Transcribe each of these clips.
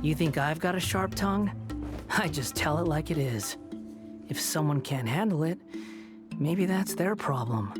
You think I've got a sharp tongue? I just tell it like it is. If someone can't handle it, maybe that's their problem.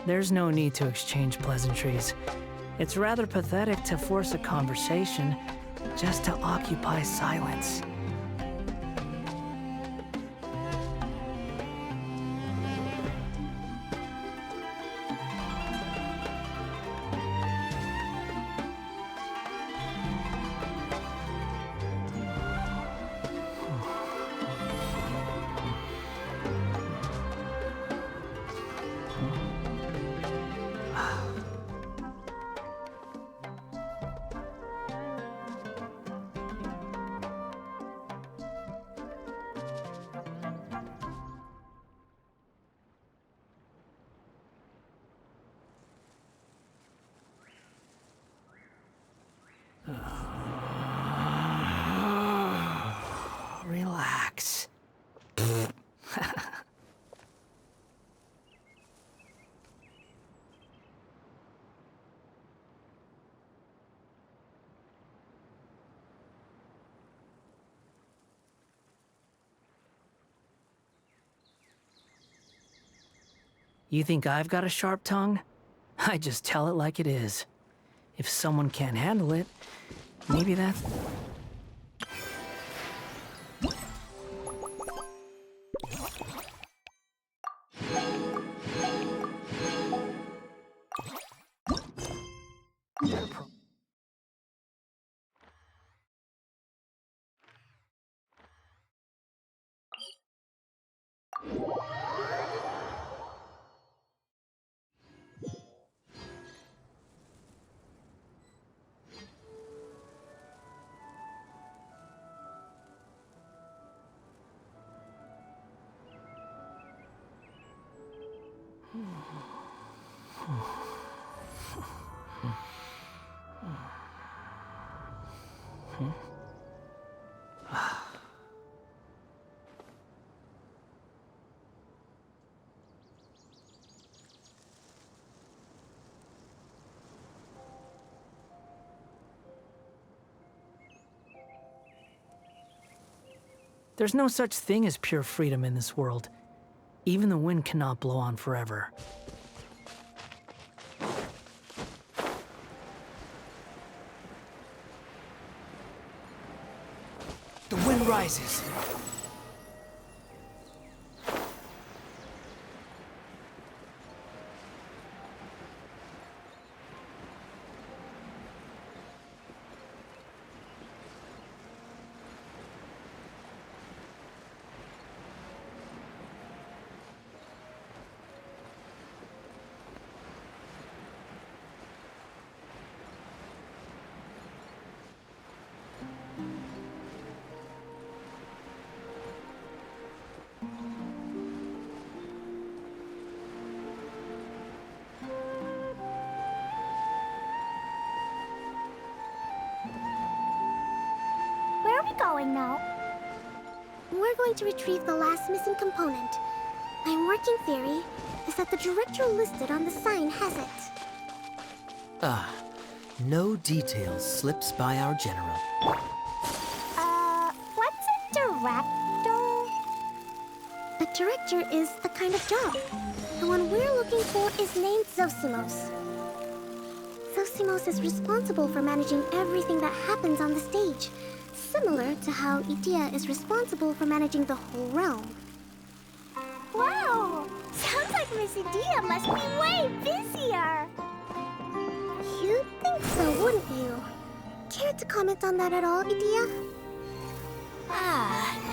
There's no need to exchange pleasantries. It's rather pathetic to force a conversation just to occupy silence. Relax. You think I've got a sharp tongue? I just tell it like it is. If someone can't handle it, maybe that's... There's no such thing as pure freedom in this world. Even the wind cannot blow on forever. The wind rises. Where are we going now? We're going to retrieve the last missing component. My working theory is that the director listed on the sign has it. No details slips by our general. What's a director? A director is the kind of job. The one we're looking for is named Zosimos. Zosimos is responsible for managing everything that happens on the stage, similar to how Idea is responsible for managing the whole realm. Wow! Sounds like Miss Idea must be way busier! You'd think so, wouldn't you? Care to comment on that at all, Idea?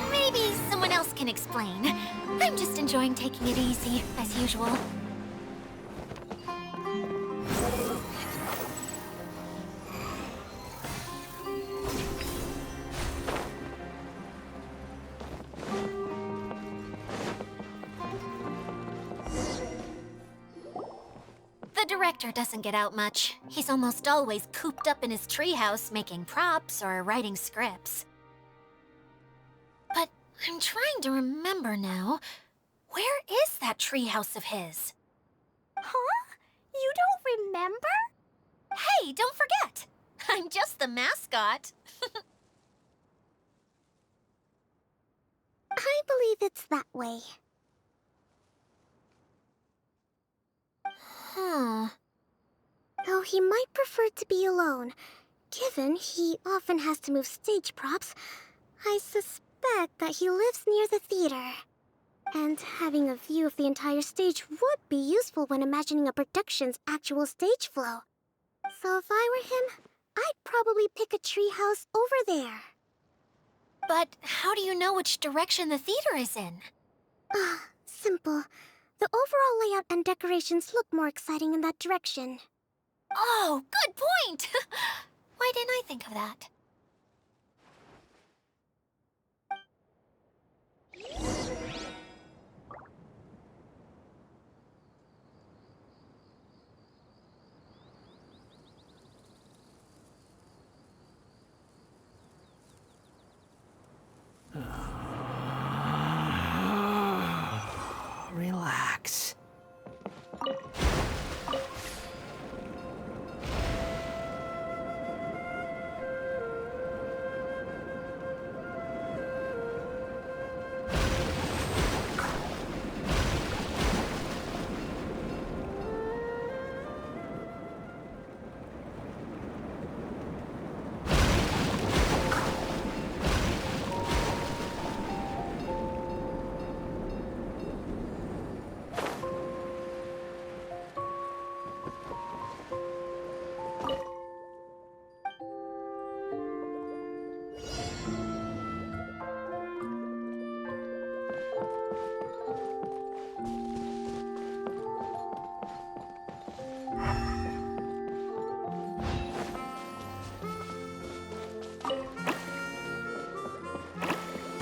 Maybe someone else can explain. I'm just enjoying taking it easy, as usual. The director doesn't get out much. He's almost always cooped up in his treehouse making props or writing scripts. But I'm trying to remember now. Where is that treehouse of his? Huh? You don't remember? Hey, don't forget! I'm just the mascot. I believe it's that way. Though he might prefer to be alone, given he often has to move stage props, I suspect that he lives near the theater. And having a view of the entire stage would be useful when imagining a production's actual stage flow. So if I were him, I'd probably pick a treehouse over there. But how do you know which direction the theater is in? Simple. The overall layout and decorations look more exciting in that direction. Oh, good point! Why didn't I think of that? Relax.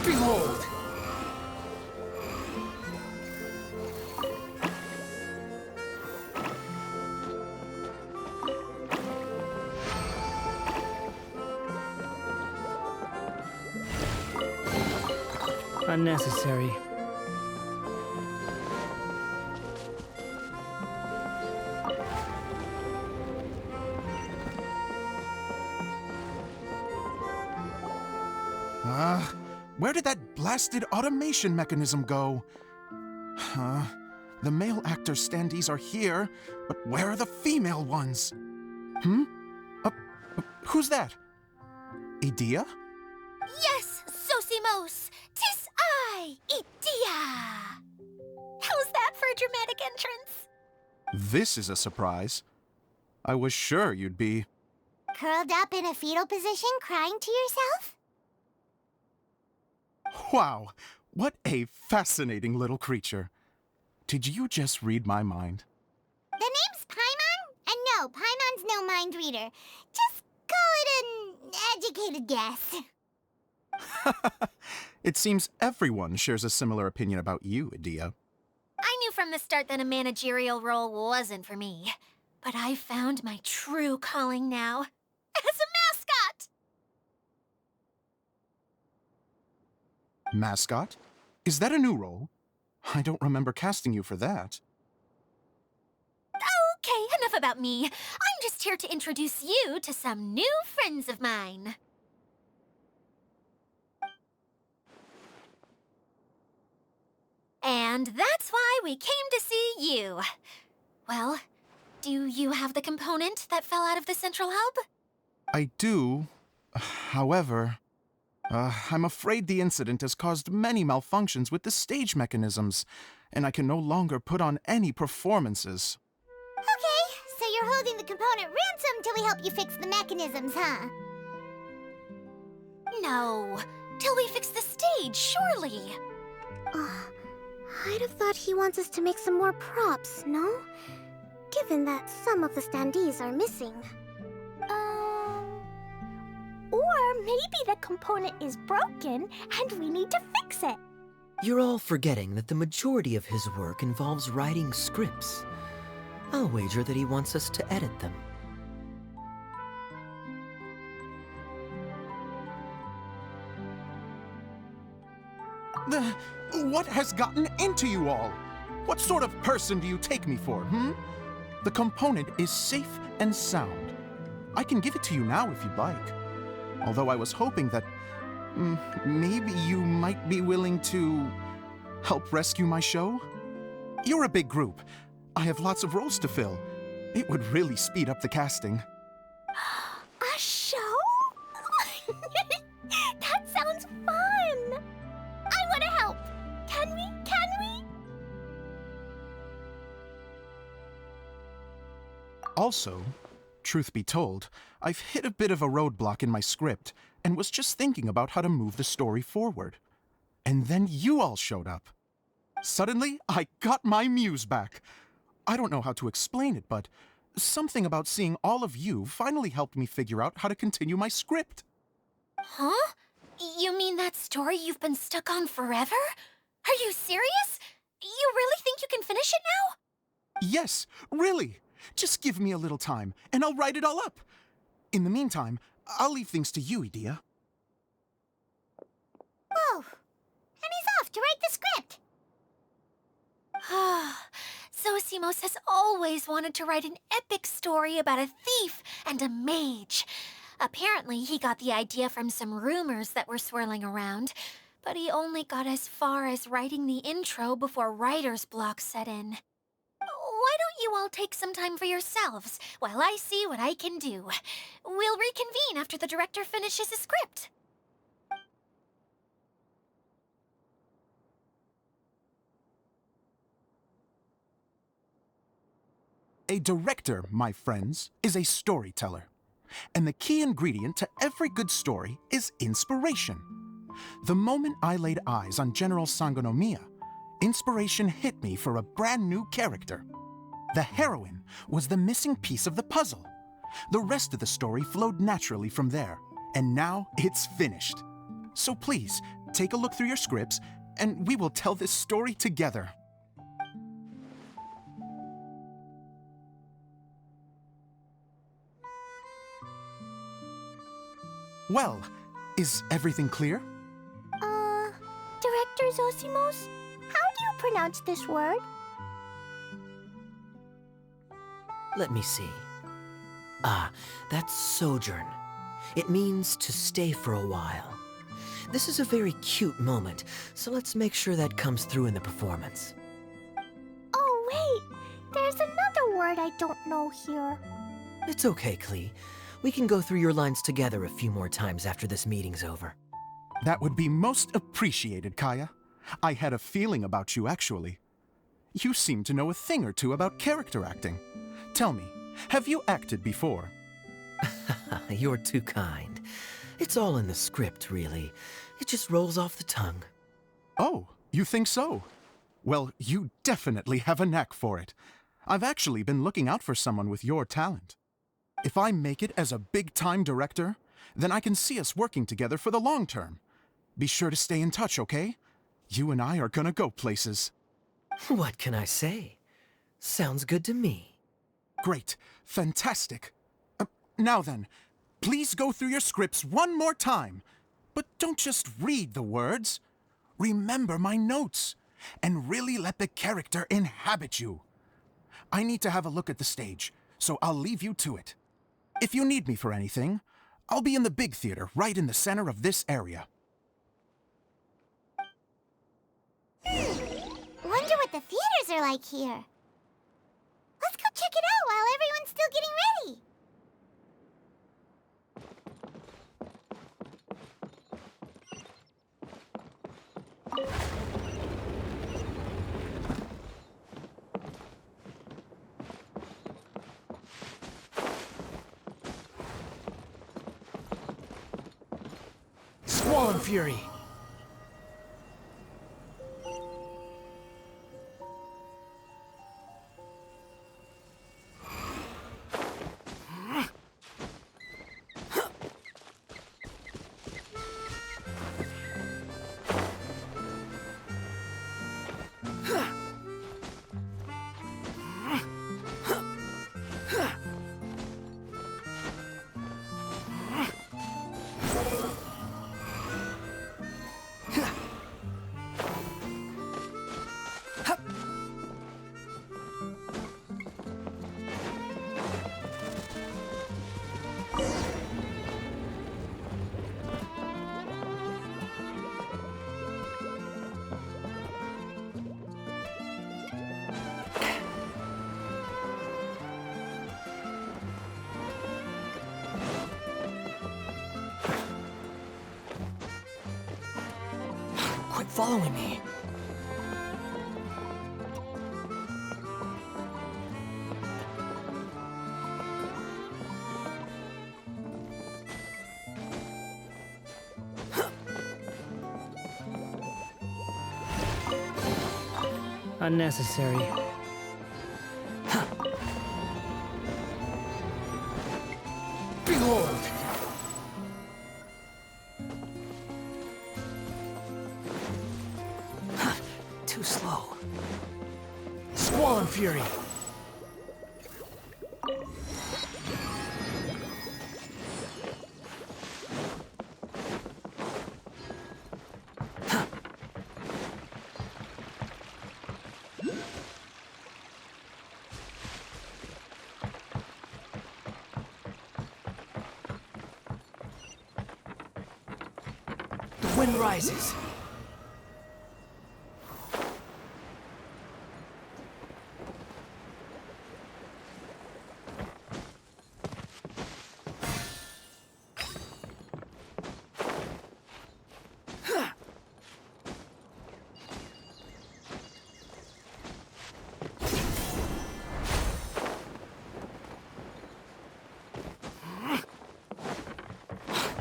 Behold! Unnecessary. Where did that blasted automation mechanism go? The male actor standees are here, but where are the female ones? Who's that? Idea? Yes, Sosimos! 'Tis I, Idea! How's that for a dramatic entrance? This is a surprise. I was sure you'd be... Curled up in a fetal position, crying to yourself? Wow, what a fascinating little creature. Did you just read my mind? The name's Paimon? And no, Paimon's no mind reader. Just call it an educated guess. It seems everyone shares a similar opinion about you, Idea. I knew from the start that a managerial role wasn't for me. But I found my true calling now. As a mascot! Mascot? Is that a new role? I don't remember casting you for that. Okay, enough about me. I'm just here to introduce you to some new friends of mine. And that's why we came to see you. Well, do you have the component that fell out of the central hub? I do. However, I'm afraid the incident has caused many malfunctions with the stage mechanisms, and I can no longer put on any performances. Okay, so you're holding the component ransom till we help you fix the mechanisms, huh? No, till we fix the stage, surely. I'd have thought he wants us to make some more props, no? Given that some of the standees are missing. Or maybe the component is broken and we need to fix it. You're all forgetting that the majority of his work involves writing scripts. I'll wager that he wants us to edit them. What has gotten into you all? What sort of person do you take me for, The component is safe and sound. I can give it to you now if you'd like. Although I was hoping that maybe you might be willing to help rescue my show? You're a big group. I have lots of roles to fill. It would really speed up the casting. A show? That sounds fun! I want to help! Can we? Can we? Also, truth be told, I've hit a bit of a roadblock in my script and was just thinking about how to move the story forward. And then you all showed up. Suddenly, I got my muse back. I don't know how to explain it, but something about seeing all of you finally helped me figure out how to continue my script. Huh? You mean that story you've been stuck on forever? Are you serious? You really think you can finish it now? Yes, really. Just give me a little time, and I'll write it all up. In the meantime, I'll leave things to you, Edea. Whoa! And he's off to write the script! Zosimos has always wanted to write an epic story about a thief and a mage. Apparently, he got the idea from some rumors that were swirling around, but he only got as far as writing the intro before writer's block set in. Why don't you all take some time for yourselves while I see what I can do? We'll reconvene after the director finishes his script. A director, my friends, is a storyteller. And the key ingredient to every good story is inspiration. The moment I laid eyes on General Sangonomiya, inspiration hit me for a brand new character. The heroine was the missing piece of the puzzle. The rest of the story flowed naturally from there, and now it's finished. So please, take a look through your scripts, and we will tell this story together. Well, is everything clear? Director Zosimos, how do you pronounce this word? Let me see. Ah, that's sojourn. It means to stay for a while. This is a very cute moment, so let's make sure that comes through in the performance. Oh, wait! There's another word I don't know here. It's okay, Klee. We can go through your lines together a few more times after this meeting's over. That would be most appreciated, Kaya. I had a feeling about you, actually. You seem to know a thing or two about character acting. Tell me, have you acted before? You're too kind. It's all in the script, really. It just rolls off the tongue. Oh, you think so? Well, you definitely have a knack for it. I've actually been looking out for someone with your talent. If I make it as a big-time director, then I can see us working together for the long term. Be sure to stay in touch, okay? You and I are gonna go places. What can I say? Sounds good to me. Great. Fantastic. Now then, please go through your scripts one more time. But don't just read the words. Remember my notes, and really let the character inhabit you. I need to have a look at the stage, so I'll leave you to it. If you need me for anything, I'll be in the big theater right in the center of this area. Wonder what the theaters are like here. Let's go check it out while everyone's still getting ready. Squall and Fury. following me. Unnecessary. Behold! Too slow. Squall and Fury! The wind rises.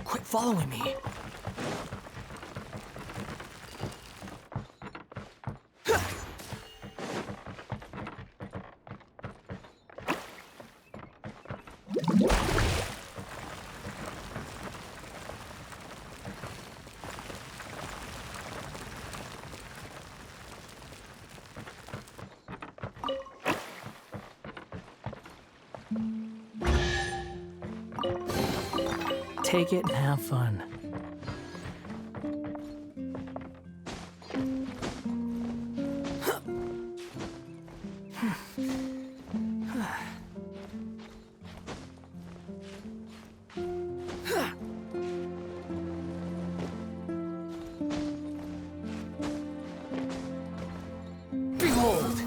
Quit following me. Take it and have fun. Behold!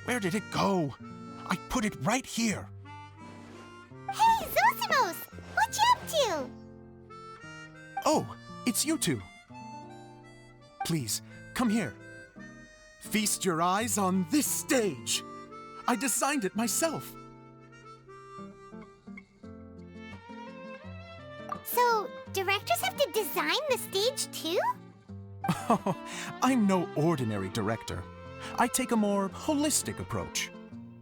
Where did it go? I put it right here. Hey, Zosimos! What you up to? Oh, it's you two. Please, come here. Feast your eyes on this stage. I designed it myself. So, directors have to design the stage too? Oh, I'm no ordinary director. I take a more holistic approach.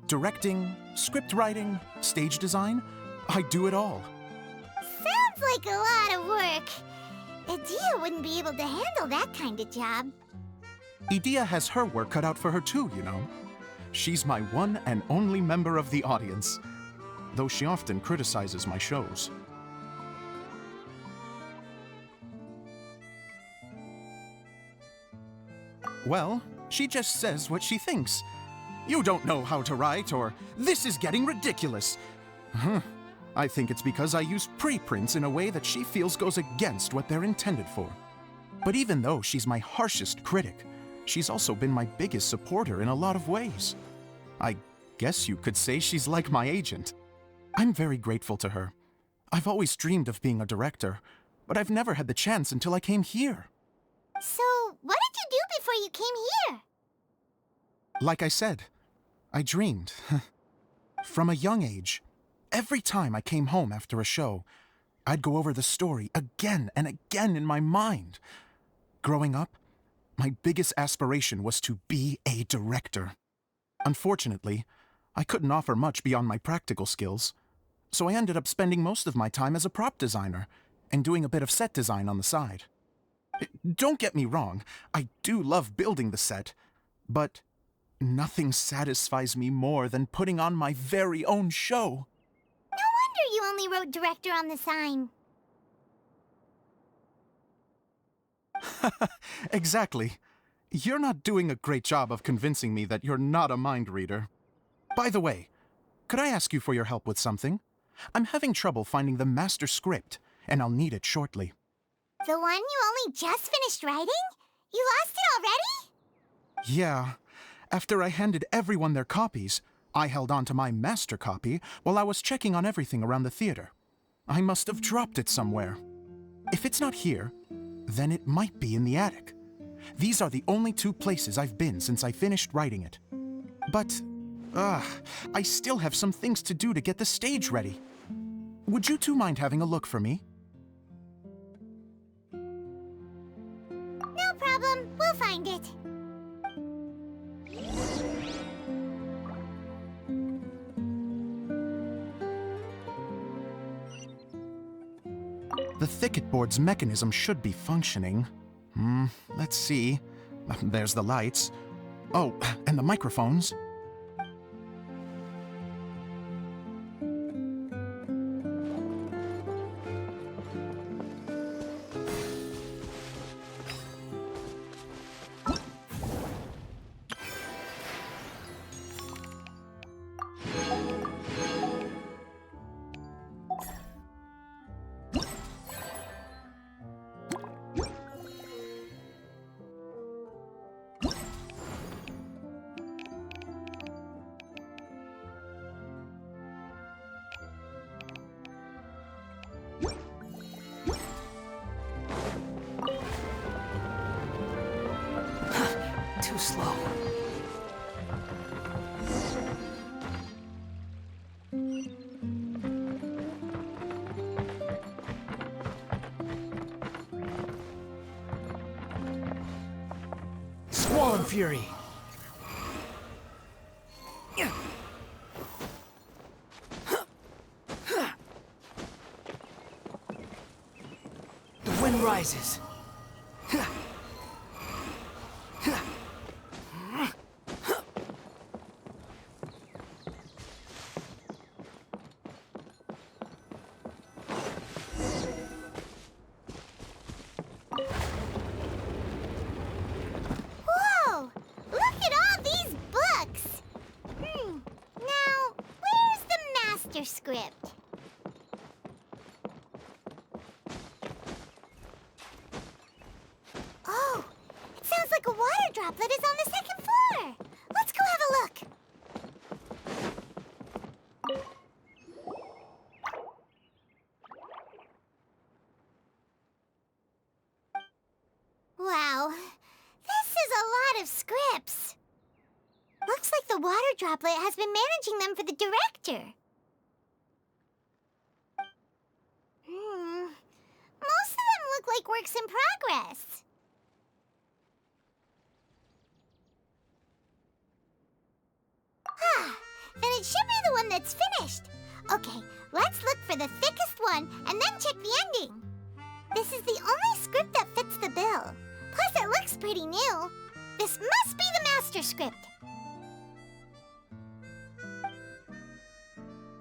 Directing, script writing, stage design, I do it all. Sounds like a lot of work. Adia wouldn't be able to handle that kind of job. Edea has her work cut out for her too, you know. She's my one and only member of the audience, though she often criticizes my shows. Well, she just says what she thinks. You don't know how to write, or this is getting ridiculous. I think it's because I use preprints in a way that she feels goes against what they're intended for. But even though she's my harshest critic, she's also been my biggest supporter in a lot of ways. I guess you could say she's like my agent. I'm very grateful to her. I've always dreamed of being a director, but I've never had the chance until I came here. So, what did you do before you came here? Like I said, I dreamed. From a young age, every time I came home after a show, I'd go over the story again and again in my mind. Growing up, my biggest aspiration was to be a director. Unfortunately, I couldn't offer much beyond my practical skills, so I ended up spending most of my time as a prop designer and doing a bit of set design on the side. Don't get me wrong, I do love building the set, but nothing satisfies me more than putting on my very own show. No wonder you only wrote director on the sign. Exactly. You're not doing a great job of convincing me that you're not a mind reader. By the way, could I ask you for your help with something? I'm having trouble finding the master script, and I'll need it shortly. The one you only just finished writing? You lost it already? Yeah. After I handed everyone their copies, I held on to my master copy while I was checking on everything around the theater. I must have dropped it somewhere. If it's not here, then it might be in the attic. These are the only two places I've been since I finished writing it. But, I still have some things to do to get the stage ready. Would you two mind having a look for me? No problem, we'll find it. The thicket board's mechanism should be functioning. Let's see. There's the lights. Oh, and the microphones. Too slow. Squall Fury. The wind rises. Whoa! Look at all these books! Now, where's the master script? Oh, it sounds like a water droplet is on the second floor. Let's go have a look. Wow, Droplet has been managing them for the director. Most of them look like works in progress. Then it should be the one that's finished. Okay, let's look for the thickest one and then check the ending. This is the only script that fits the bill. Plus, it looks pretty new. This must be the master script.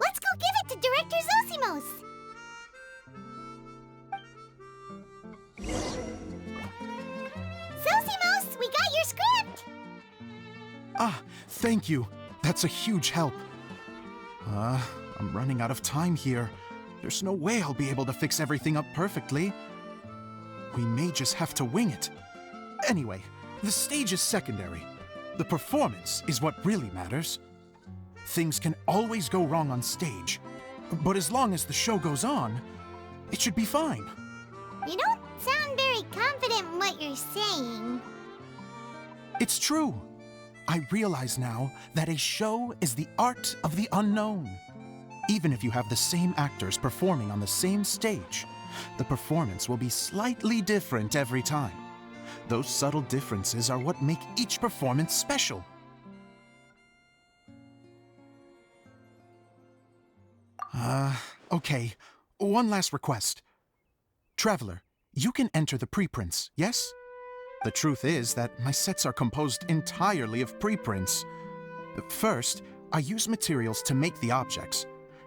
Let's go give it to Director Zosimos. Zosimos, we got your script! Ah, thank you. That's a huge help. I'm running out of time here. There's no way I'll be able to fix everything up perfectly. We may just have to wing it. Anyway, the stage is secondary. The performance is what really matters. Things can always go wrong on stage, but as long as the show goes on, it should be fine. You don't sound very confident in what you're saying. It's true. I realize now that a show is the art of the unknown. Even if you have the same actors performing on the same stage, the performance will be slightly different every time. Those subtle differences are what make each performance special. Okay. One last request. Traveler, you can enter the preprints, yes? The truth is that my sets are composed entirely of preprints. First, I use materials to make the objects.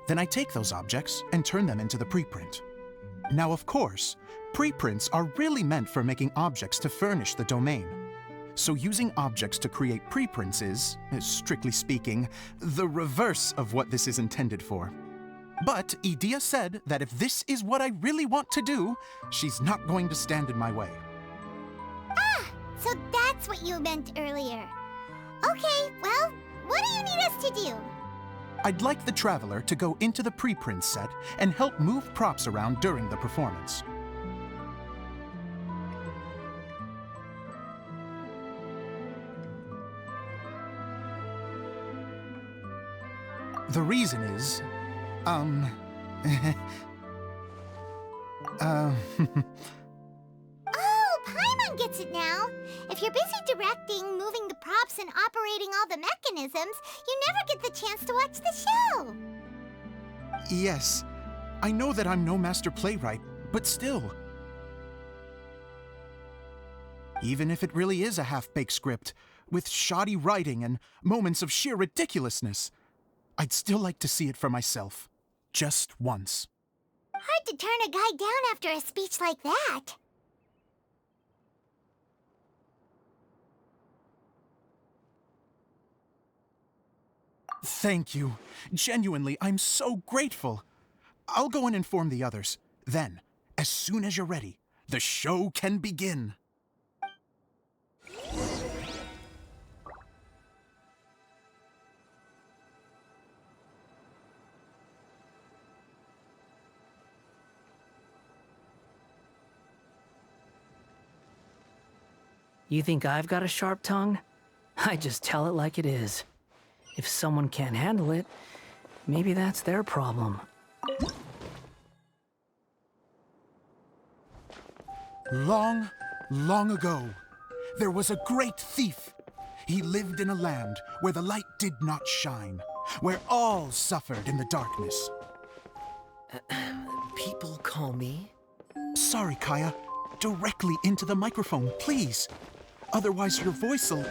Then I take those objects and turn them into the preprint. Now, of course, preprints are really meant for making objects to furnish the domain. So using objects to create preprints is, strictly speaking, the reverse of what this is intended for. But Edea said that if this is what I really want to do, she's not going to stand in my way. So that's what you meant earlier. Okay, well, what do you need us to do? I'd like the Traveler to go into the preprint set and help move props around during the performance. The reason is, Oh, Paimon gets it now. If you're busy directing, moving the props, and operating all the mechanisms, you never get the chance to watch the show. Yes, I know that I'm no master playwright, but still. Even if it really is a half-baked script, with shoddy writing and moments of sheer ridiculousness, I'd still like to see it for myself. Just once. Hard to turn a guy down after a speech like that. Thank you. Genuinely, I'm so grateful. I'll go and inform the others. Then, as soon as you're ready, the show can begin. You think I've got a sharp tongue? I just tell it like it is. If someone can't handle it, maybe that's their problem. Long, long ago, there was a great thief. He lived in a land where the light did not shine, where all suffered in the darkness. People call me? Sorry, Kaya. Directly into the microphone, please. Otherwise your voice'll,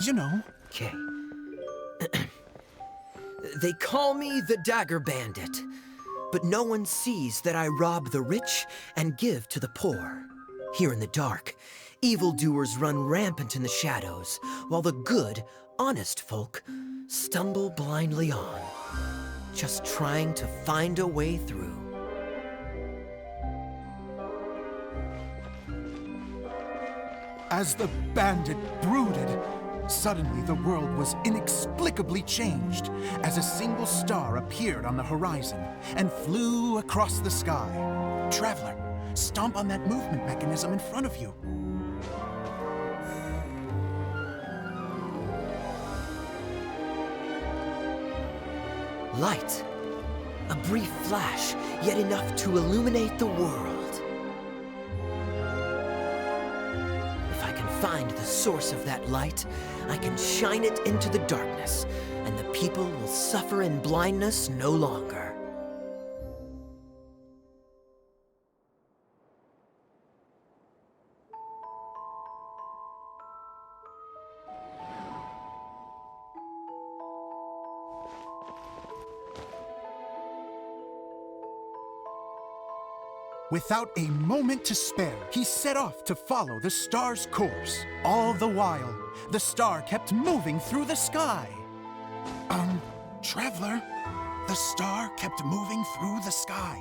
you know. Okay. They call me the Dagger Bandit, but no one sees that I rob the rich and give to the poor. Here in the dark, evildoers run rampant in the shadows, while the good, honest folk stumble blindly on, just trying to find a way through. As the bandit brooded, suddenly the world was inexplicably changed as a single star appeared on the horizon and flew across the sky. Traveler, stomp on that movement mechanism in front of you. Light. A brief flash, yet enough to illuminate the world. If I can find the source of that light, I can shine it into the darkness, and the people will suffer in blindness no longer. Without a moment to spare, he set off to follow the star's course. All the while, the star kept moving through the sky. Traveler, the star kept moving through the sky.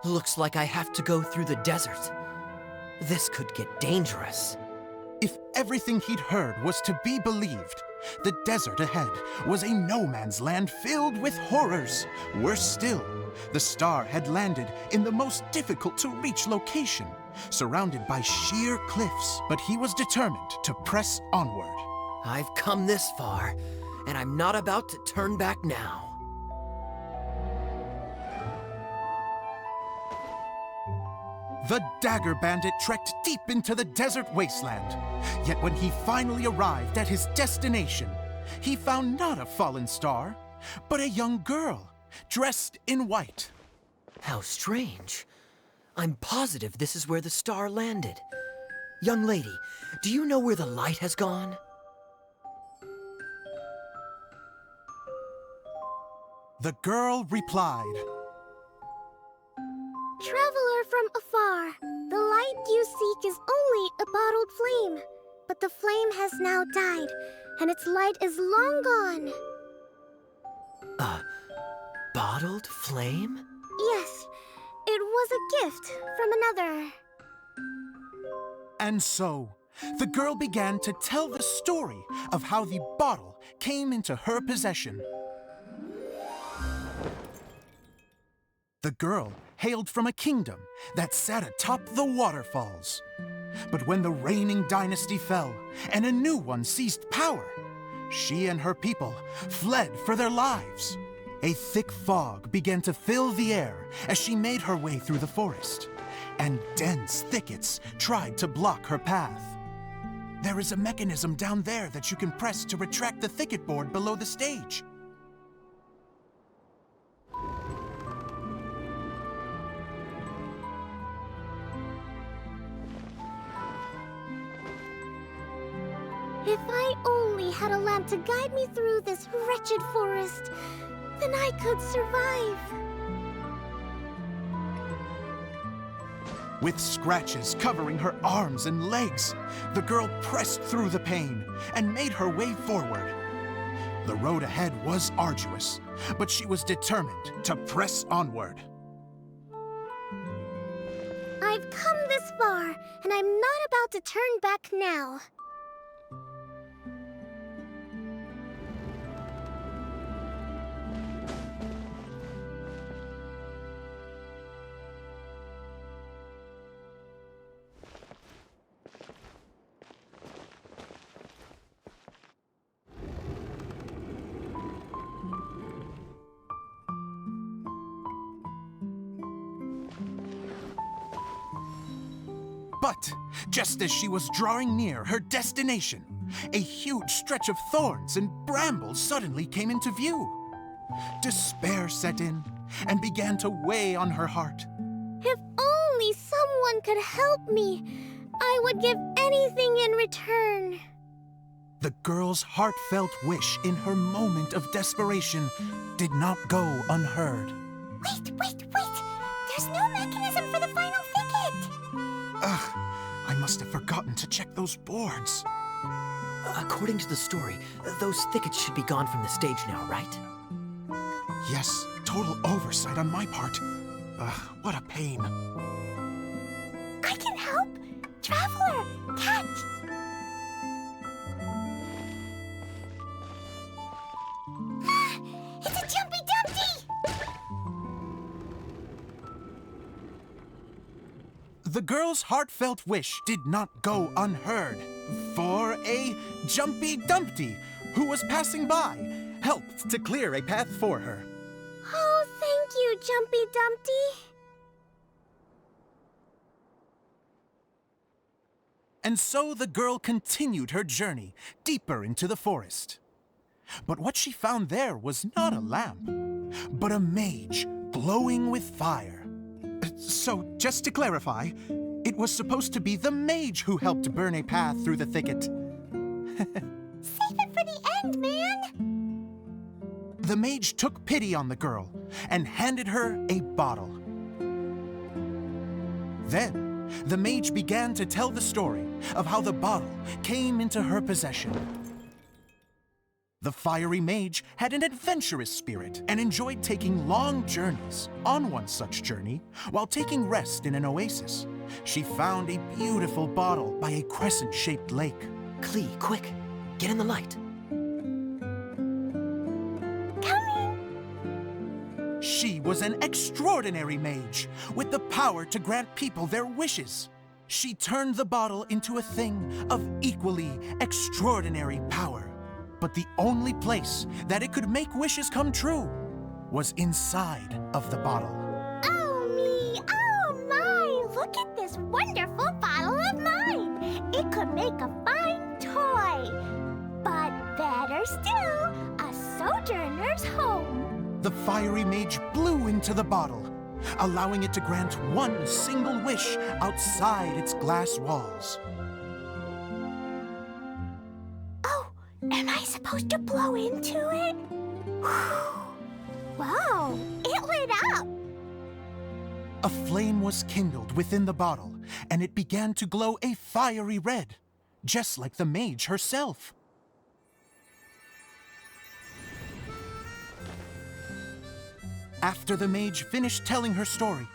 Looks like I have to go through the desert. This could get dangerous. If everything he'd heard was to be believed, the desert ahead was a no-man's land filled with horrors. Worse still, the star had landed in the most difficult-to-reach location, surrounded by sheer cliffs. But he was determined to press onward. I've come this far, and I'm not about to turn back now. The Dagger Bandit trekked deep into the desert wasteland. Yet when he finally arrived at his destination, he found not a fallen star, but a young girl, dressed in white. How strange. I'm positive this is where the star landed. Young lady, do you know where the light has gone? The girl replied, Traveler from afar, the light you seek is only a bottled flame. But the flame has now died, and its light is long gone. A bottled flame? Yes, it was a gift from another. And so, the girl began to tell the story of how the bottle came into her possession. The girl hailed from a kingdom that sat atop the waterfalls. But when the reigning dynasty fell and a new one seized power, she and her people fled for their lives. A thick fog began to fill the air as she made her way through the forest, and dense thickets tried to block her path. There is a mechanism down there that you can press to retract the thicket board below the stage. If I only had a lamp to guide me through this wretched forest, then I could survive. With scratches covering her arms and legs, the girl pressed through the pain and made her way forward. The road ahead was arduous, but she was determined to press onward. I've come this far, and I'm not about to turn back now. But just as she was drawing near her destination, a huge stretch of thorns and brambles suddenly came into view. Despair set in and began to weigh on her heart. If only someone could help me, I would give anything in return. The girl's heartfelt wish in her moment of desperation did not go unheard. Wait! There's no mechanism for the final thicket! Ugh, I must have forgotten to check those boards. According to the story, those thickets should be gone from the stage now, right? Yes, total oversight on my part. Ugh, what a pain. I can help! Traveler, catch! The girl's heartfelt wish did not go unheard, for a Jumpy Dumpty, who was passing by, helped to clear a path for her. Oh, thank you, Jumpy Dumpty. And so the girl continued her journey deeper into the forest. But what she found there was not a lamp, but a mage glowing with fire. So, just to clarify, it was supposed to be the mage who helped burn a path through the thicket. Save it for the end, man. The mage took pity on the girl and handed her a bottle. Then, the mage began to tell the story of how the bottle came into her possession. The fiery mage had an adventurous spirit and enjoyed taking long journeys. On one such journey, while taking rest in an oasis, she found a beautiful bottle by a crescent-shaped lake. Klee, quick, get in the light. She was an extraordinary mage with the power to grant people their wishes. She turned the bottle into a thing of equally extraordinary power. But the only place that it could make wishes come true was inside of the bottle. Oh me, oh my, look at this wonderful bottle of mine. It could make a fine toy. But better still, a sojourner's home. The fiery mage blew into the bottle, allowing it to grant one single wish outside its glass walls. Am I supposed to blow into it? Wow, it lit up! A flame was kindled within the bottle, and it began to glow a fiery red, just like the mage herself. After the mage finished telling her story,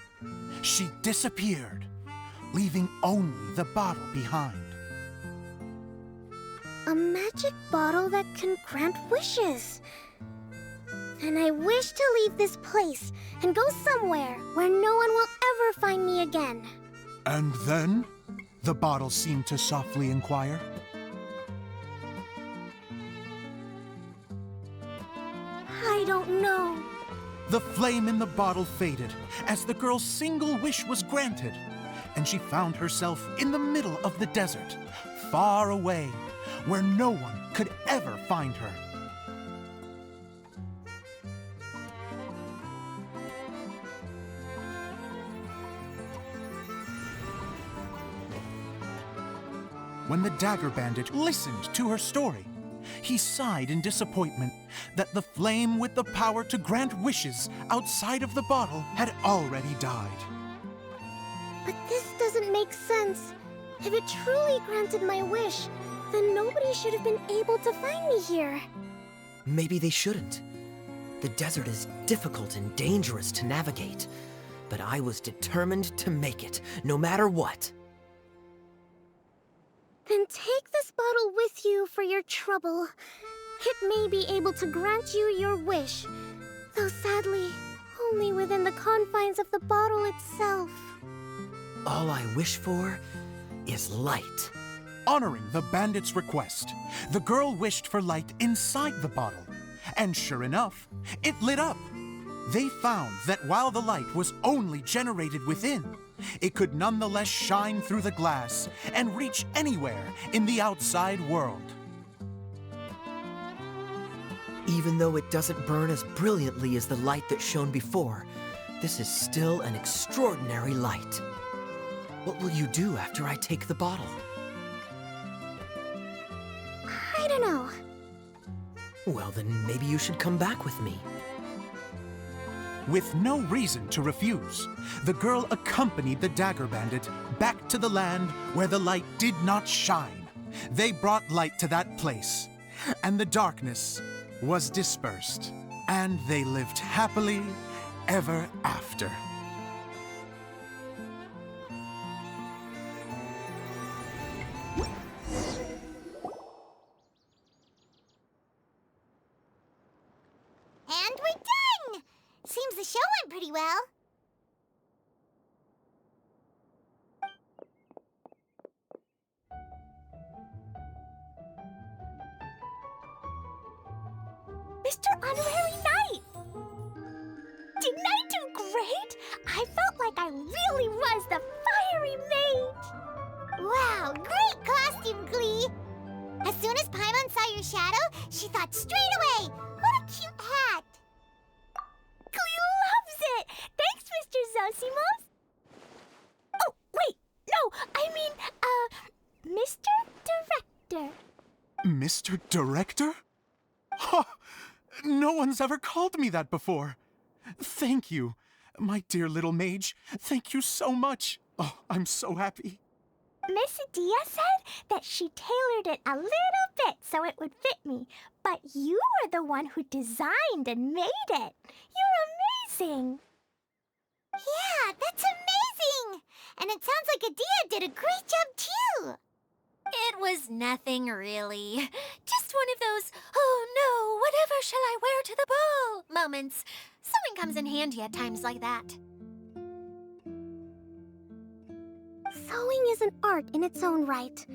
she disappeared, leaving only the bottle behind. A magic bottle that can grant wishes. And I wish to leave this place and go somewhere where no one will ever find me again. And then? The bottle seemed to softly inquire. I don't know. The flame in the bottle faded as the girl's single wish was granted, and she found herself in the middle of the desert, far away, where no one could ever find her. When the Dagger Bandit listened to her story, he sighed in disappointment that the flame with the power to grant wishes outside of the bottle had already died. But this doesn't make sense. If it truly granted my wish, then nobody should have been able to find me here. Maybe they shouldn't. The desert is difficult and dangerous to navigate, but I was determined to make it, no matter what. Then take this bottle with you for your trouble. It may be able to grant you your wish, though sadly, only within the confines of the bottle itself. All I wish for is light. Honoring the bandit's request, the girl wished for light inside the bottle, and sure enough, it lit up. They found that while the light was only generated within, it could nonetheless shine through the glass and reach anywhere in the outside world. Even though it doesn't burn as brilliantly as the light that shone before, this is still an extraordinary light. What will you do after I take the bottle? I don't know. Well, then maybe you should come back with me. With no reason to refuse, the girl accompanied the Dagger Bandit back to the land where the light did not shine. They brought light to that place, and the darkness was dispersed, and they lived happily ever after. And we're done! Seems the show went pretty well. Mr. Honorary Knight! Didn't I do great? I felt like I really was the fiery mage! Wow, great costume, Glee! As soon as Paimon saw your shadow, she thought straight away, what a cute hat! Glee loves it! Thanks, Mr. Zosimos! Oh, wait, no, I mean, Mr. Director. Mr. Director? Ha! No one's ever called me that before. Thank you, my dear little mage. Thank you so much. Oh, I'm so happy. Miss Dia said that she tailored it a little bit so it would fit me, but you were the one who designed and made it. You're amazing. Yeah, that's amazing! And it sounds like Adia did a great job too! It was nothing really. Just one of those, oh no, whatever shall I wear to the ball moments. Sewing comes in handy at times like that. Sewing is an art in its own right.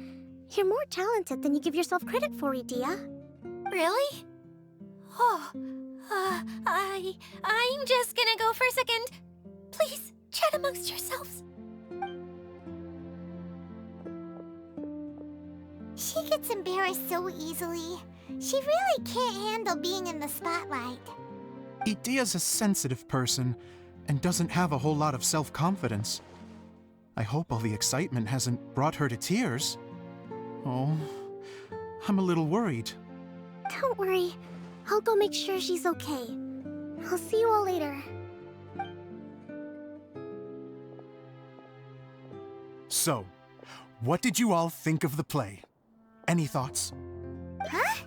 You're more talented than you give yourself credit for, Dia. Really? Oh, I'm just gonna go for a second. Please, chat amongst yourselves. She gets embarrassed so easily. She really can't handle being in the spotlight. Idia's a sensitive person and doesn't have a whole lot of self-confidence. I hope all the excitement hasn't brought her to tears. Oh, I'm a little worried. Don't worry. I'll go make sure she's okay. I'll see you all later. So, what did you all think of the play? Any thoughts? Huh?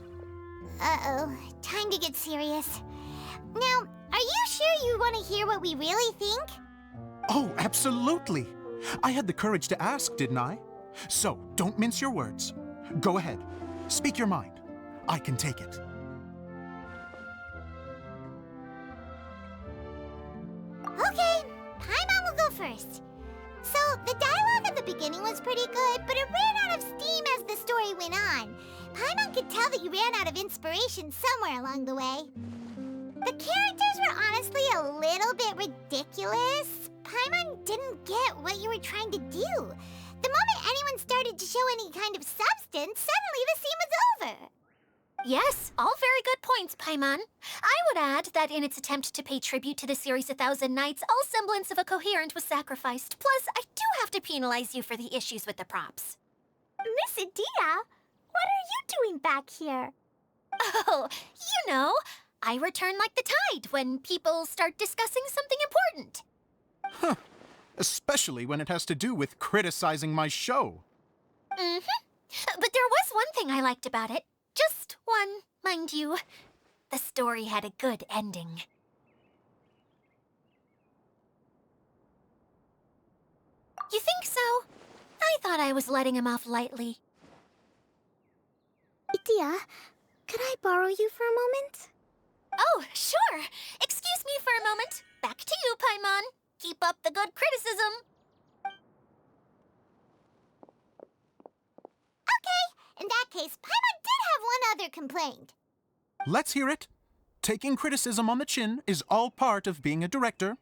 Uh-oh, time to get serious. Now, are you sure you want to hear what we really think? Oh, absolutely! I had the courage to ask, didn't I? So, don't mince your words. Go ahead. Speak your mind. I can take it. Okay, Paimon will go first. So, the dialogue at the beginning was pretty good, but it ran out of steam as the story went on. Paimon could tell that you ran out of inspiration somewhere along the way. The characters were honestly a little bit ridiculous. Paimon didn't get what you were trying to do. The moment anyone started to show any kind of substance, suddenly the scene was over. Yes, all very good points, Paimon. I would add that in its attempt to pay tribute to the series 1,000 Nights, all semblance of a coherent was sacrificed. Plus, I do have to penalize you for the issues with the props. Miss Dia, what are you doing back here? Oh, you know, I return like the tide when people start discussing something important. Huh. Especially when it has to do with criticizing my show. Mm-hmm. But there was one thing I liked about it. Just one, mind you. The story had a good ending. You think so? I thought I was letting him off lightly. Dia, could I borrow you for a moment? Oh, sure. Excuse me for a moment. Back to you, Paimon. Keep up the good criticism. Okay, in that case, Paimon did have one other complaint. Let's hear it. Taking criticism on the chin is all part of being a director.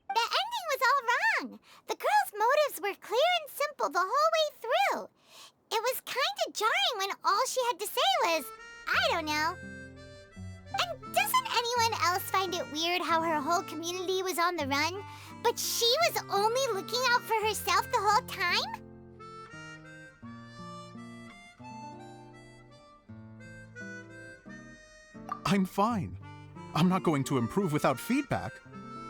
The ending was all wrong. The girl's motives were clear and simple the whole way through. It was kind of jarring when all she had to say was, I don't know. And doesn't anyone else find it weird how her whole community was on the run, but she was only looking out for herself the whole time? I'm fine. I'm not going to improve without feedback.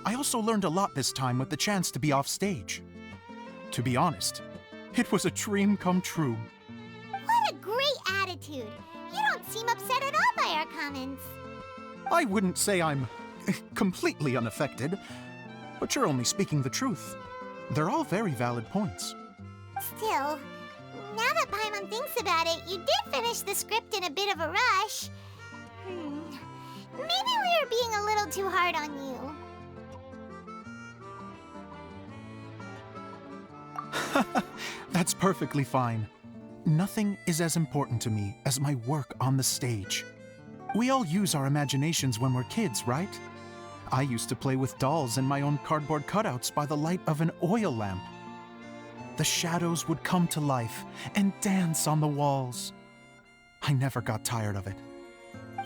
I also learned a lot this time with the chance to be off stage. To be honest, it was a dream come true. What a great attitude. You don't seem upset at all by our comments. I wouldn't say I'm completely unaffected, but you're only speaking the truth. They're all very valid points. Still, now that Paimon thinks about it, you did finish the script in a bit of a rush. Maybe we were being a little too hard on you. That's perfectly fine. Nothing is as important to me as my work on the stage. We all use our imaginations when we're kids, right? I used to play with dolls and my own cardboard cutouts by the light of an oil lamp. The shadows would come to life and dance on the walls. I never got tired of it.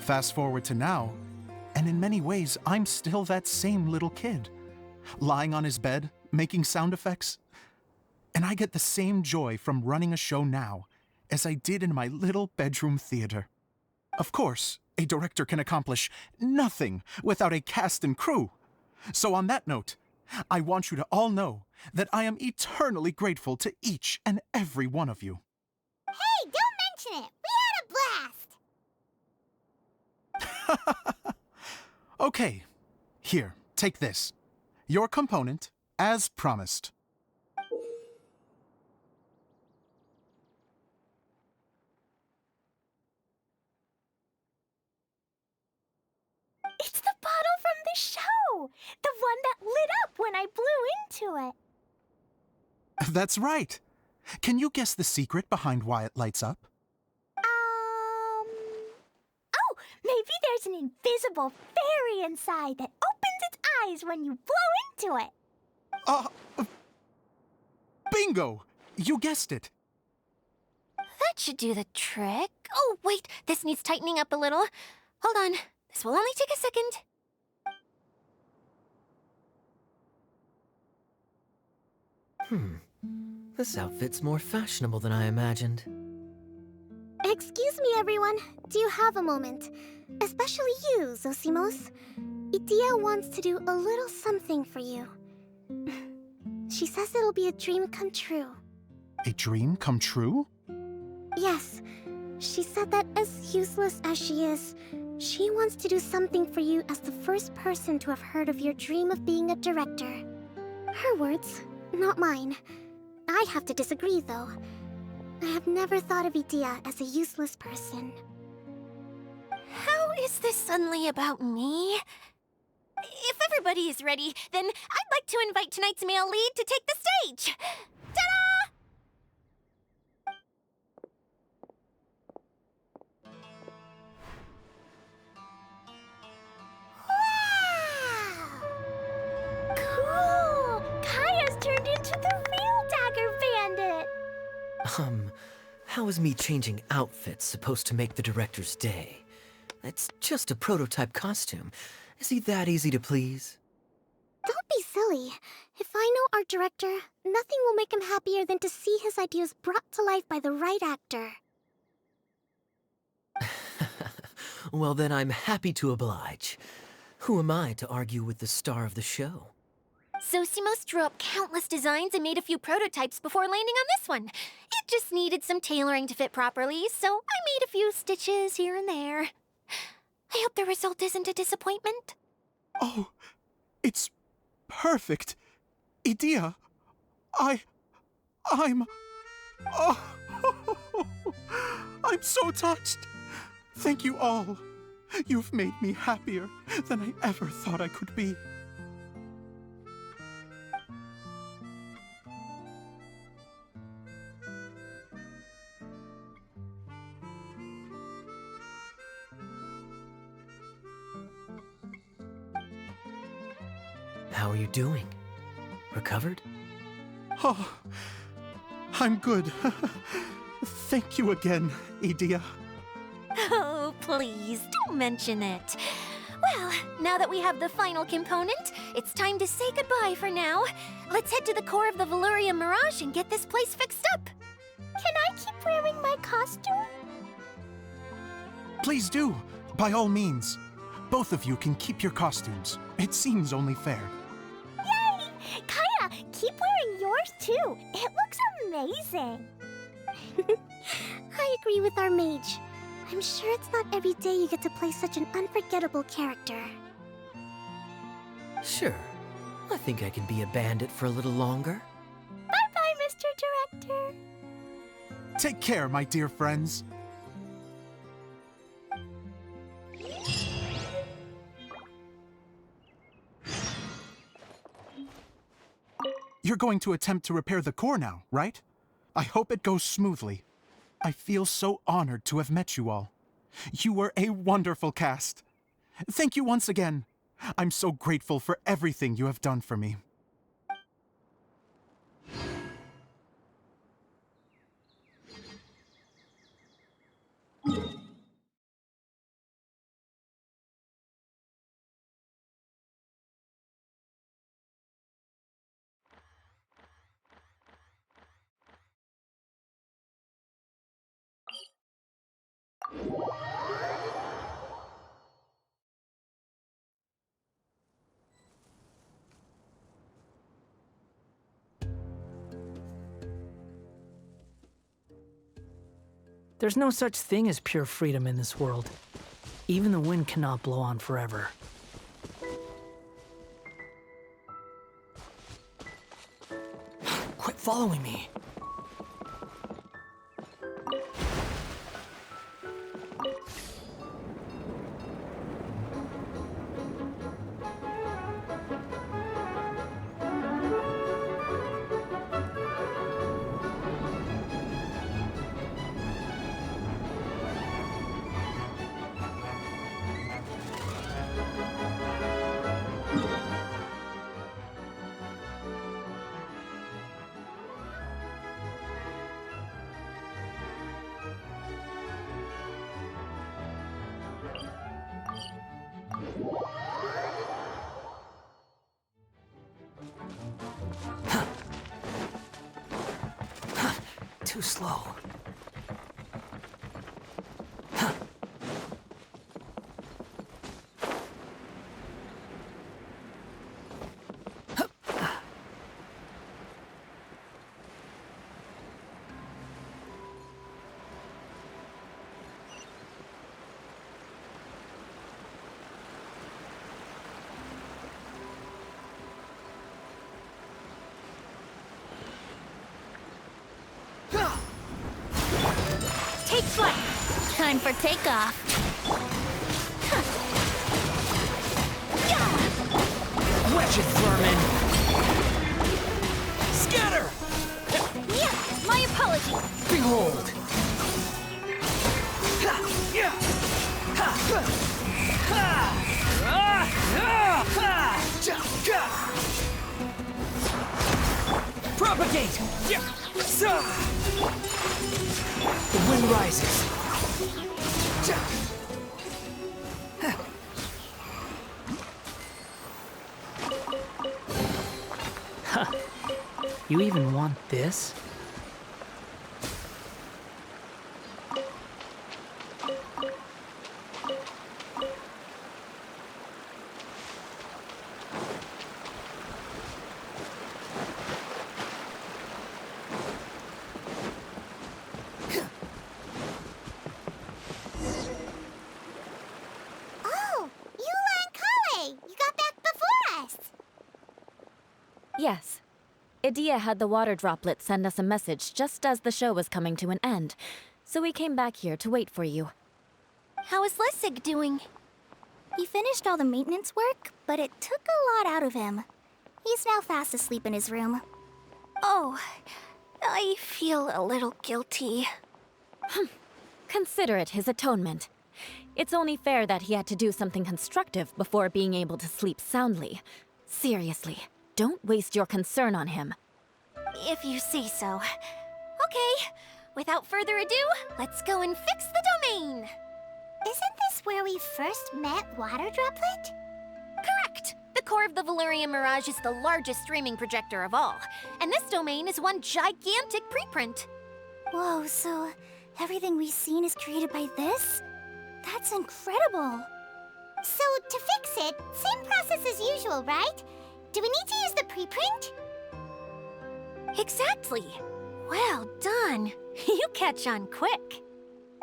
Fast forward to now, and in many ways, I'm still that same little kid, lying on his bed, making sound effects. And I get the same joy from running a show now as I did in my little bedroom theater. Of course, a director can accomplish nothing without a cast and crew. So on that note, I want you to all know that I am eternally grateful to each and every one of you. Hey, don't mention it! We had a blast! Okay, here, take this. Your component, as promised. It's the bottle from the show! The one that lit up when I blew into it. That's right. Can you guess the secret behind why it lights up? Oh, maybe there's an invisible fairy inside that opens its eyes when you blow into it. Bingo! You guessed it. That should do the trick. Oh, wait, this needs tightening up a little. Hold on, this will only take a second. This outfit's more fashionable than I imagined. Excuse me, everyone. Do you have a moment? Especially you, Zosimos. Idia wants to do a little something for you. She says it'll be a dream come true. A dream come true? Yes. She said that as useless as she is, she wants to do something for you as the first person to have heard of your dream of being a director. Her words, not mine. I have to disagree, though. I have never thought of Idia as a useless person. How is this suddenly about me? If everybody is ready, then I'd like to invite tonight's male lead to take the stage. Ta-da! Cool! Kaya's turned into the real Dagger Bandit! How is me changing outfits supposed to make the director's day? It's just a prototype costume. Is he that easy to please? Don't be silly. If I know our director, nothing will make him happier than to see his ideas brought to life by the right actor. Well, then I'm happy to oblige. Who am I to argue with the star of the show? Zosimos drew up countless designs and made a few prototypes before landing on this one. It just needed some tailoring to fit properly, so I made a few stitches here and there. I hope the result isn't a disappointment. Oh, it's perfect. Idia, I'm... Oh, I'm so touched. Thank you all. You've made me happier than I ever thought I could be. How are you doing? Recovered? Oh, I'm good. Thank you again, Idia. Oh, please, don't mention it. Well, now that we have the final component, it's time to say goodbye for now. Let's head to the core of the Veluria Mirage and get this place fixed up. Can I keep wearing my costume? Please do, by all means. Both of you can keep your costumes. It seems only fair. Yay! Kaya, keep wearing yours too. It looks amazing. I agree with our mage. I'm sure it's not every day you get to play such an unforgettable character. Sure. I think I can be a bandit for a little longer. Bye-bye, Mr. Director. Take care, my dear friends. You're going to attempt to repair the core now, right? I hope it goes smoothly. I feel so honored to have met you all. You were a wonderful cast. Thank you once again. I'm so grateful for everything you have done for me. There's no such thing as pure freedom in this world. Even the wind cannot blow on forever. Quit following me. Too slow. Take flight! Time for takeoff. Wretched vermin! Scatter! Yeah, my apology. Behold! Propagate! The wind rises. You even want this? Yes. Idia had the water droplet send us a message just as the show was coming to an end, so we came back here to wait for you. How is Lessig doing? He finished all the maintenance work, but it took a lot out of him. He's now fast asleep in his room. Oh, I feel a little guilty. Consider it his atonement. It's only fair that he had to do something constructive before being able to sleep soundly. Seriously, don't waste your concern on him. If you say so. Okay, without further ado, let's go and fix the domain! Isn't this where we first met Water Droplet? Correct! The core of the Valerian Mirage is the largest streaming projector of all, and this domain is one gigantic preprint. Whoa, so everything we've seen is created by this? That's incredible! So, to fix it, same process as usual, right? Do we need to use the preprint? Exactly! Well done! You catch on quick.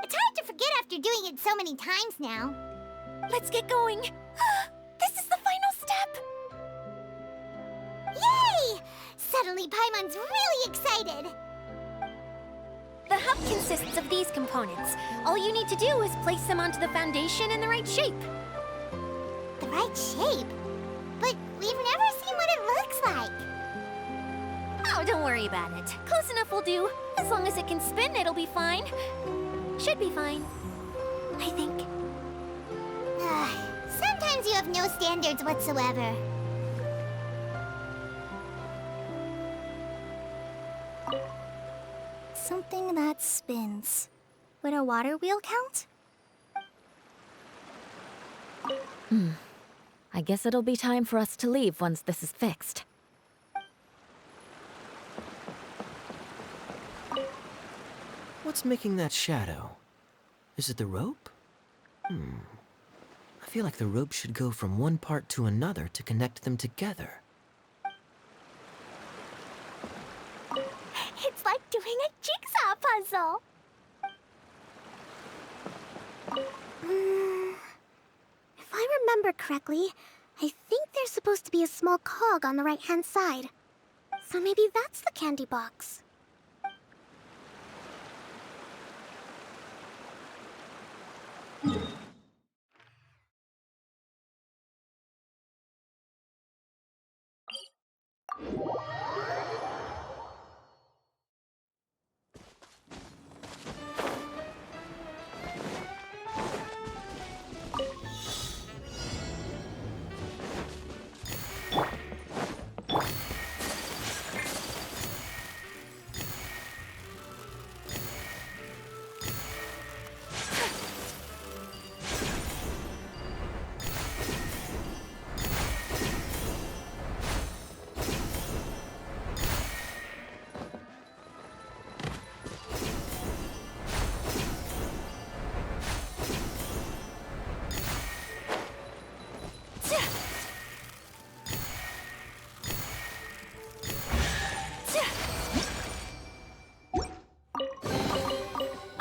It's hard to forget after doing it so many times now. Let's get going. This is the final step! Yay! Suddenly Paimon's really excited! The hub consists of these components. All you need to do is place them onto the foundation in the right shape. The right shape? But we've never seen what it looks like. Oh, don't worry about it. Close enough will do. As long as it can spin, it'll be fine. Should be fine. I think. Sometimes you have no standards whatsoever. Something that spins. Would a water wheel count? I guess it'll be time for us to leave once this is fixed. What's making that shadow? Is it the rope? I feel like the rope should go from one part to another to connect them together. It's like doing a jigsaw puzzle. If I remember correctly, I think there's supposed to be a small cog on the right-hand side. So maybe that's the candy box.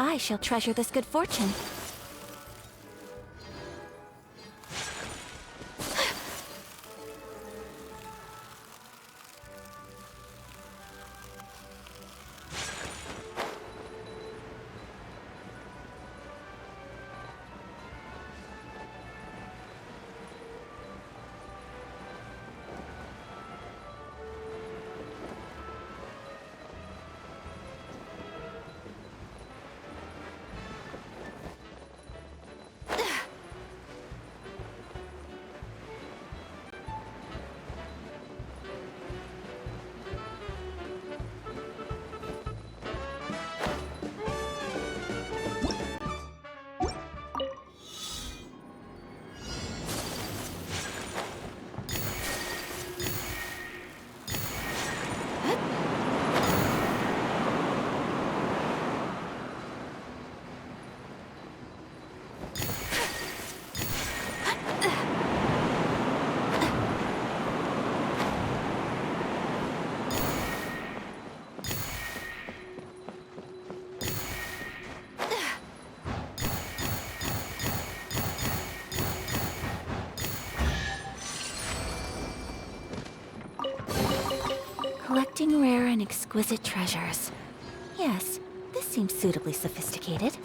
I shall treasure this good fortune. Collecting rare and exquisite treasures. Yes, this seems suitably sophisticated.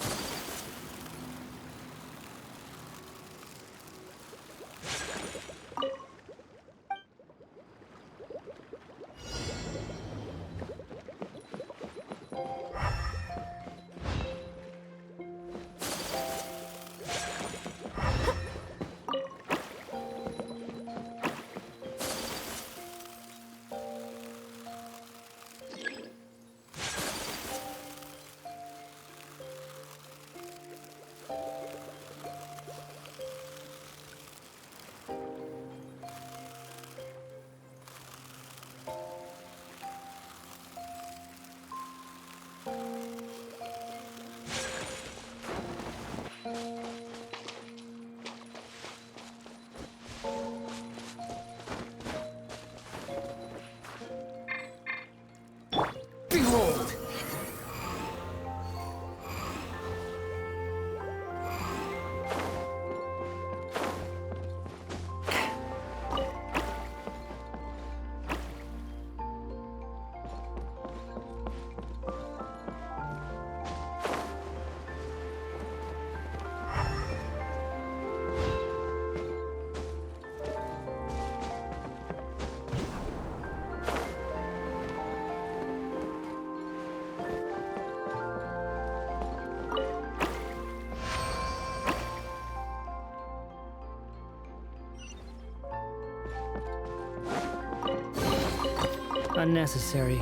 Unnecessary.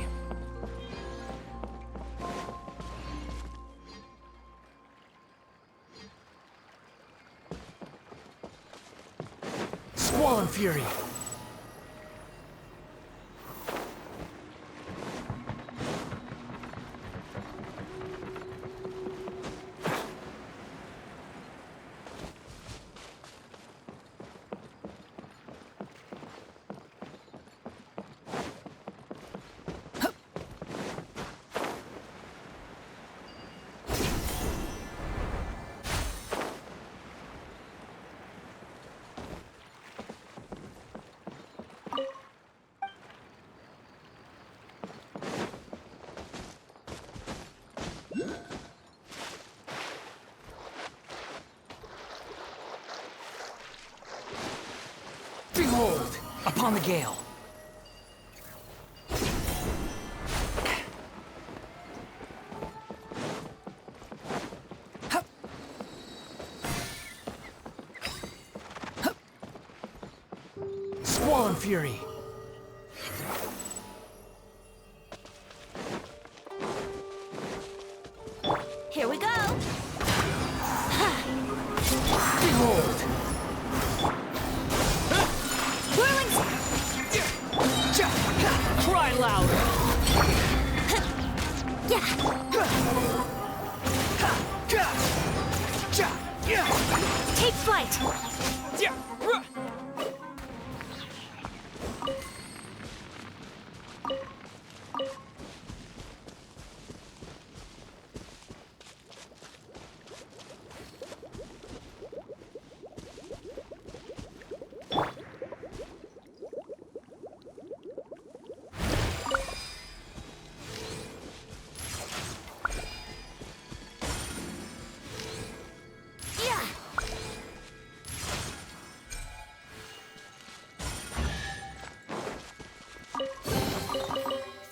Squall Fury! Behold! Upon the gale! Squall and Fury! Here we go! Behold! Cry louder! Take flight!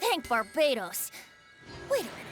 Thank Barbados. Wait a minute.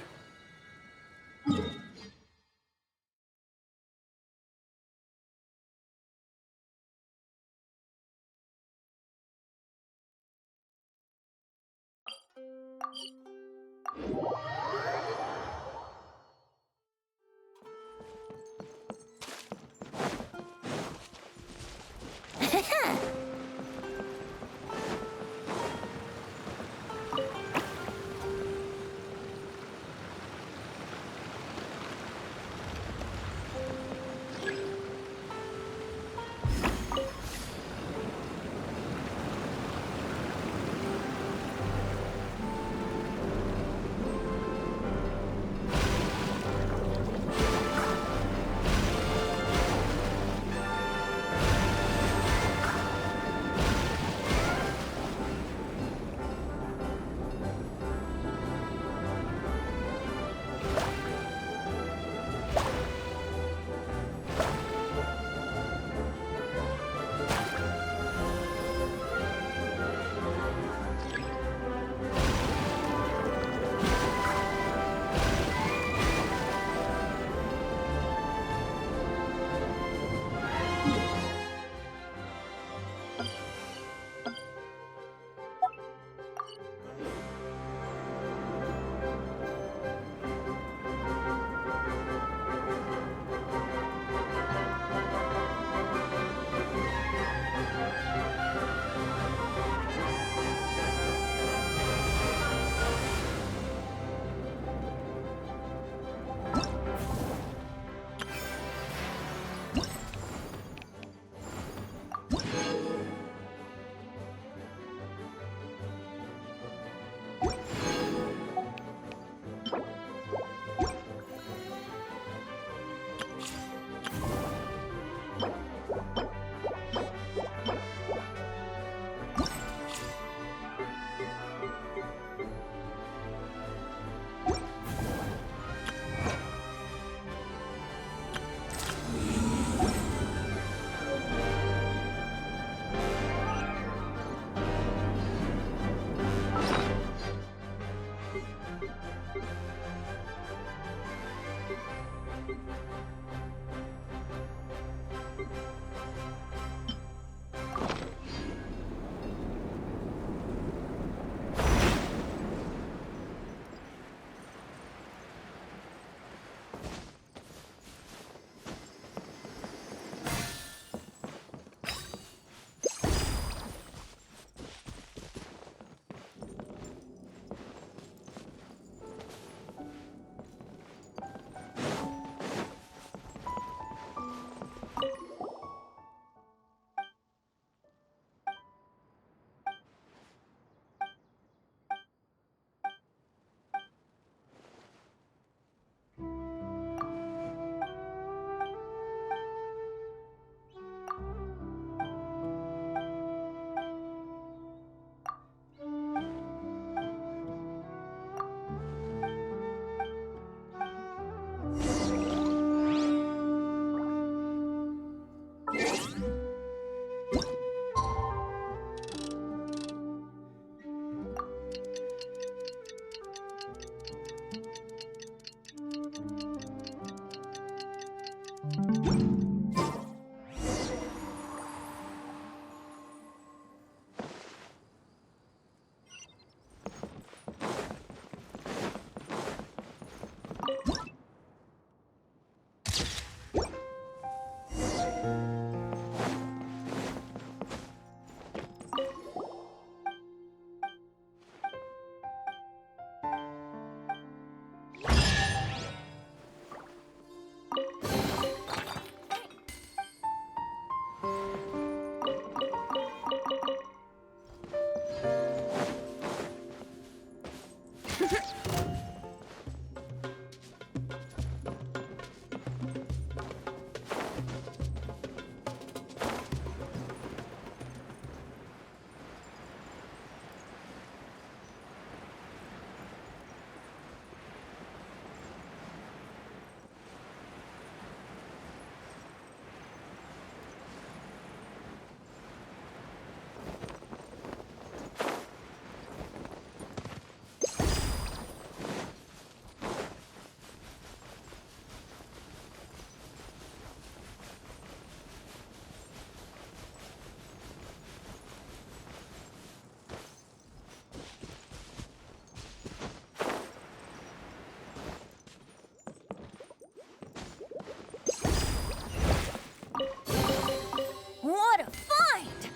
What a find!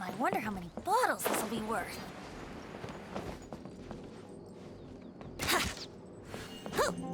I wonder how many bottles this will be worth. Ha! Hoo!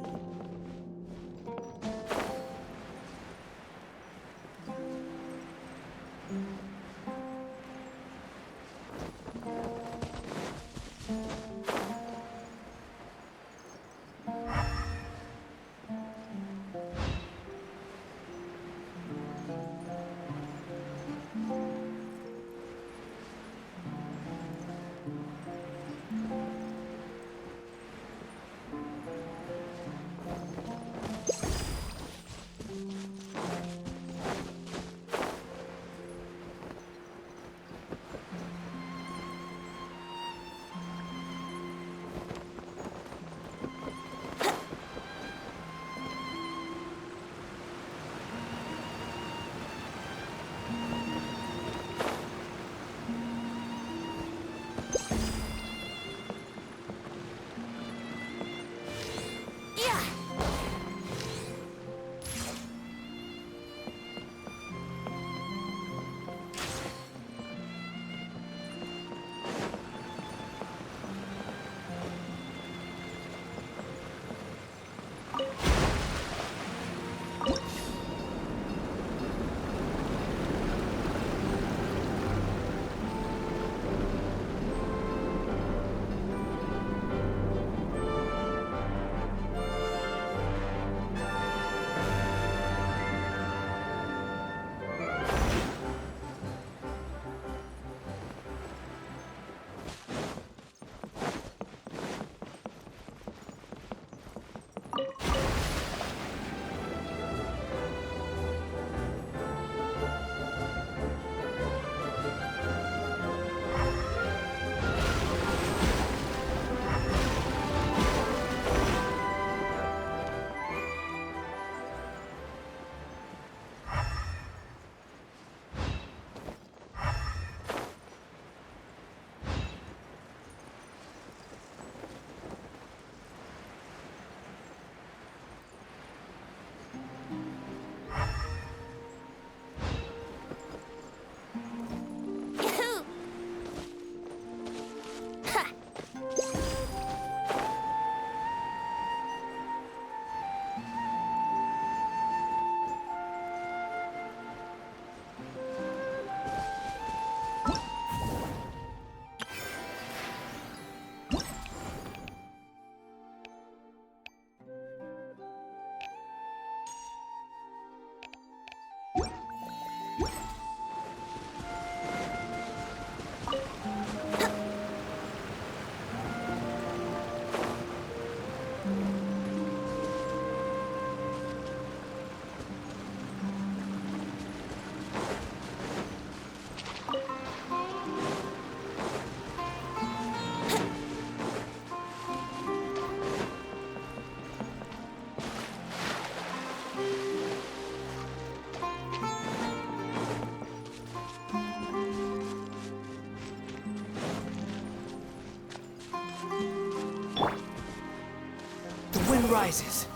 rises.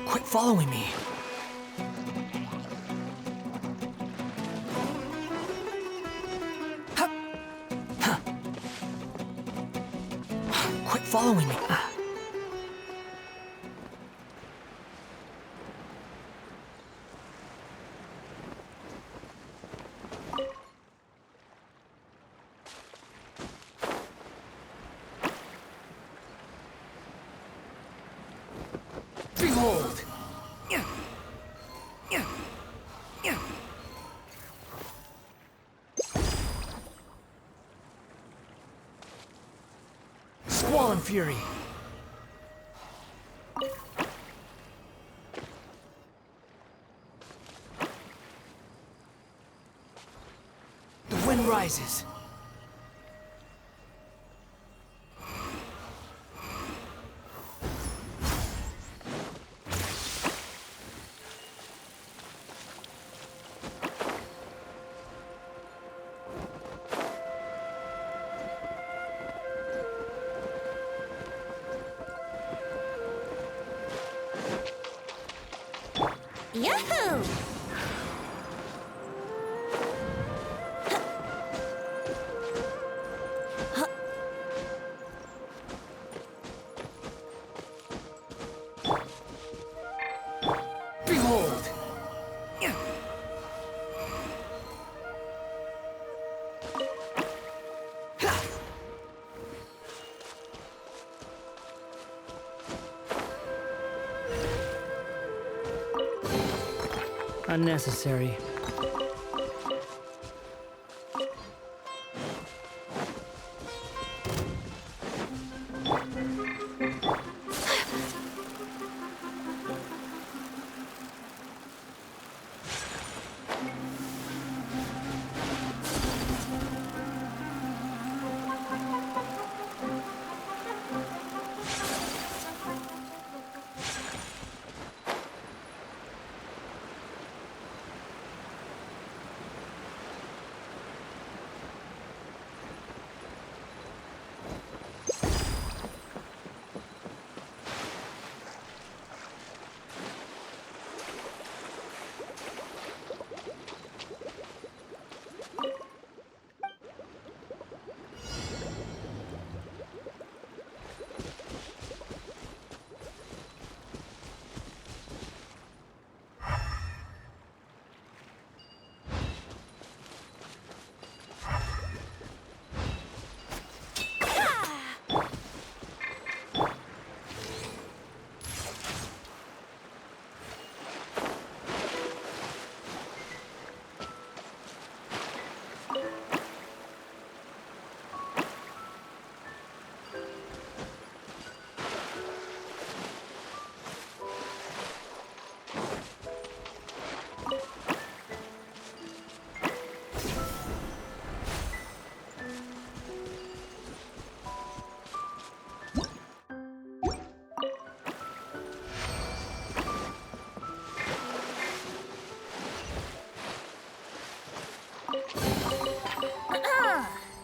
Quit following me. Quit following me. Behold! Squall and fury. The wind rises. Yahoo! Behold! Unnecessary.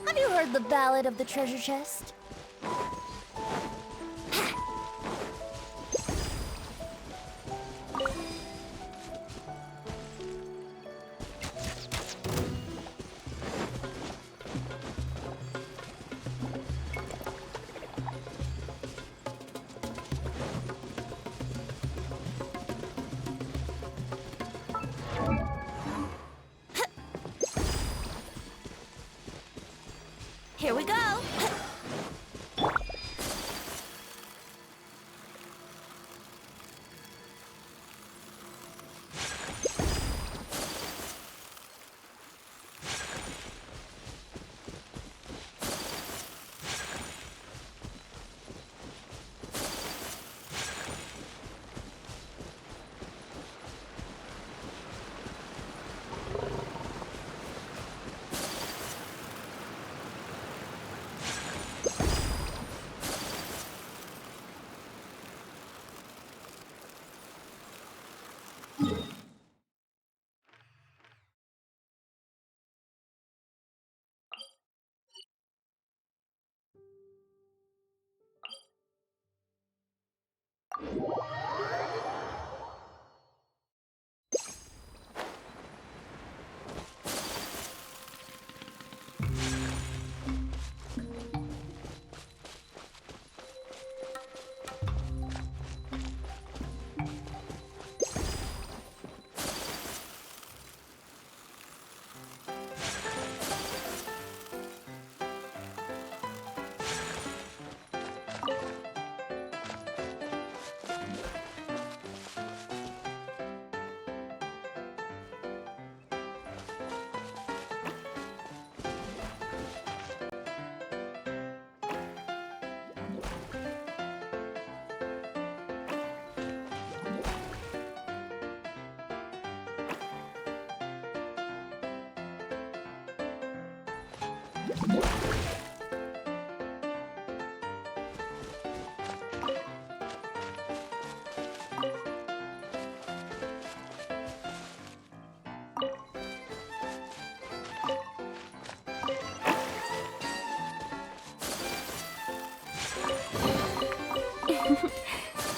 Have you heard the ballad of the treasure chest? Here we go!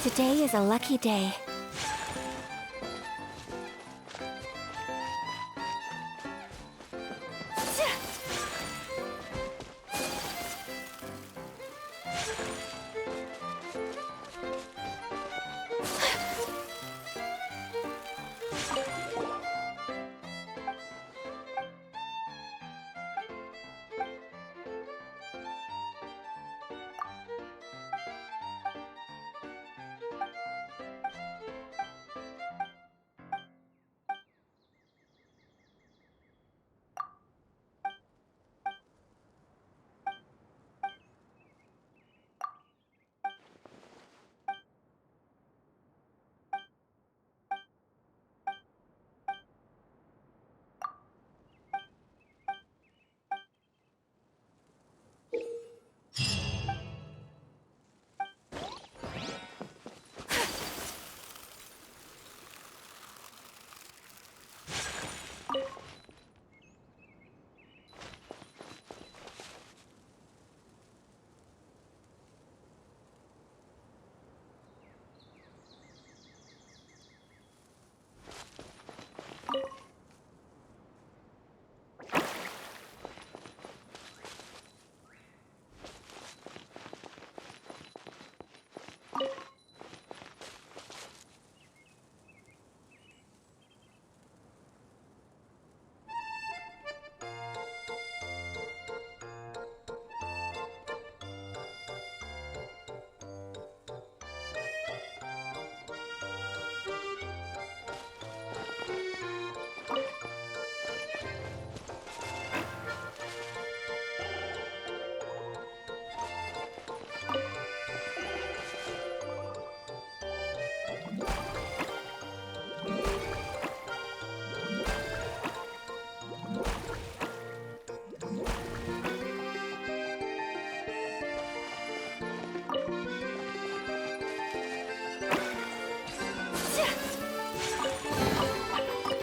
Today is a lucky day.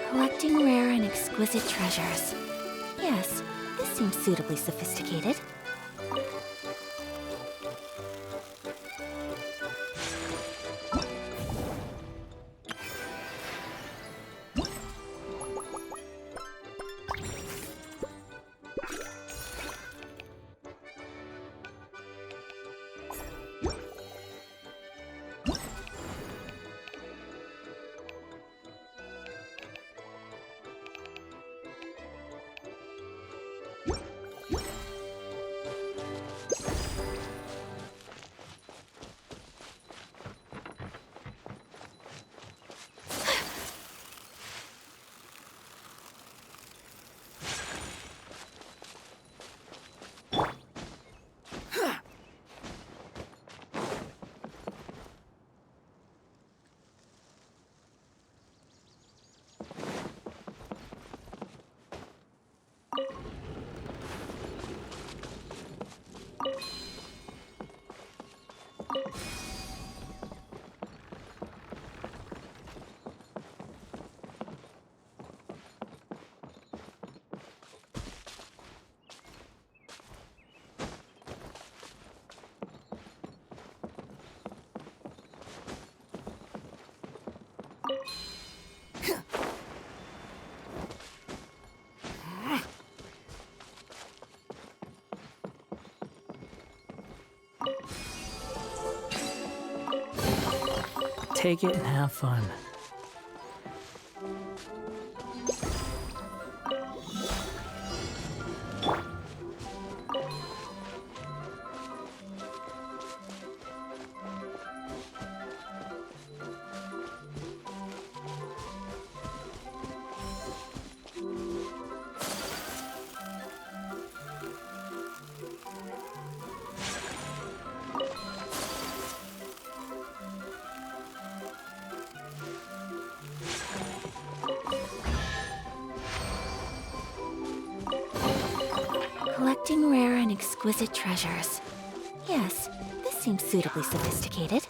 Collecting rare and exquisite treasures. Yes, this seems suitably sophisticated. Take it and have fun. rare and exquisite treasures. Yes, this seems suitably sophisticated.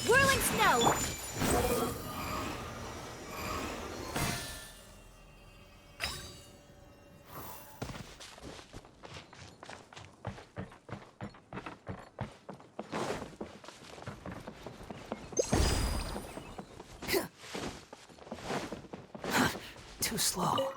Whirling snow! Too slow.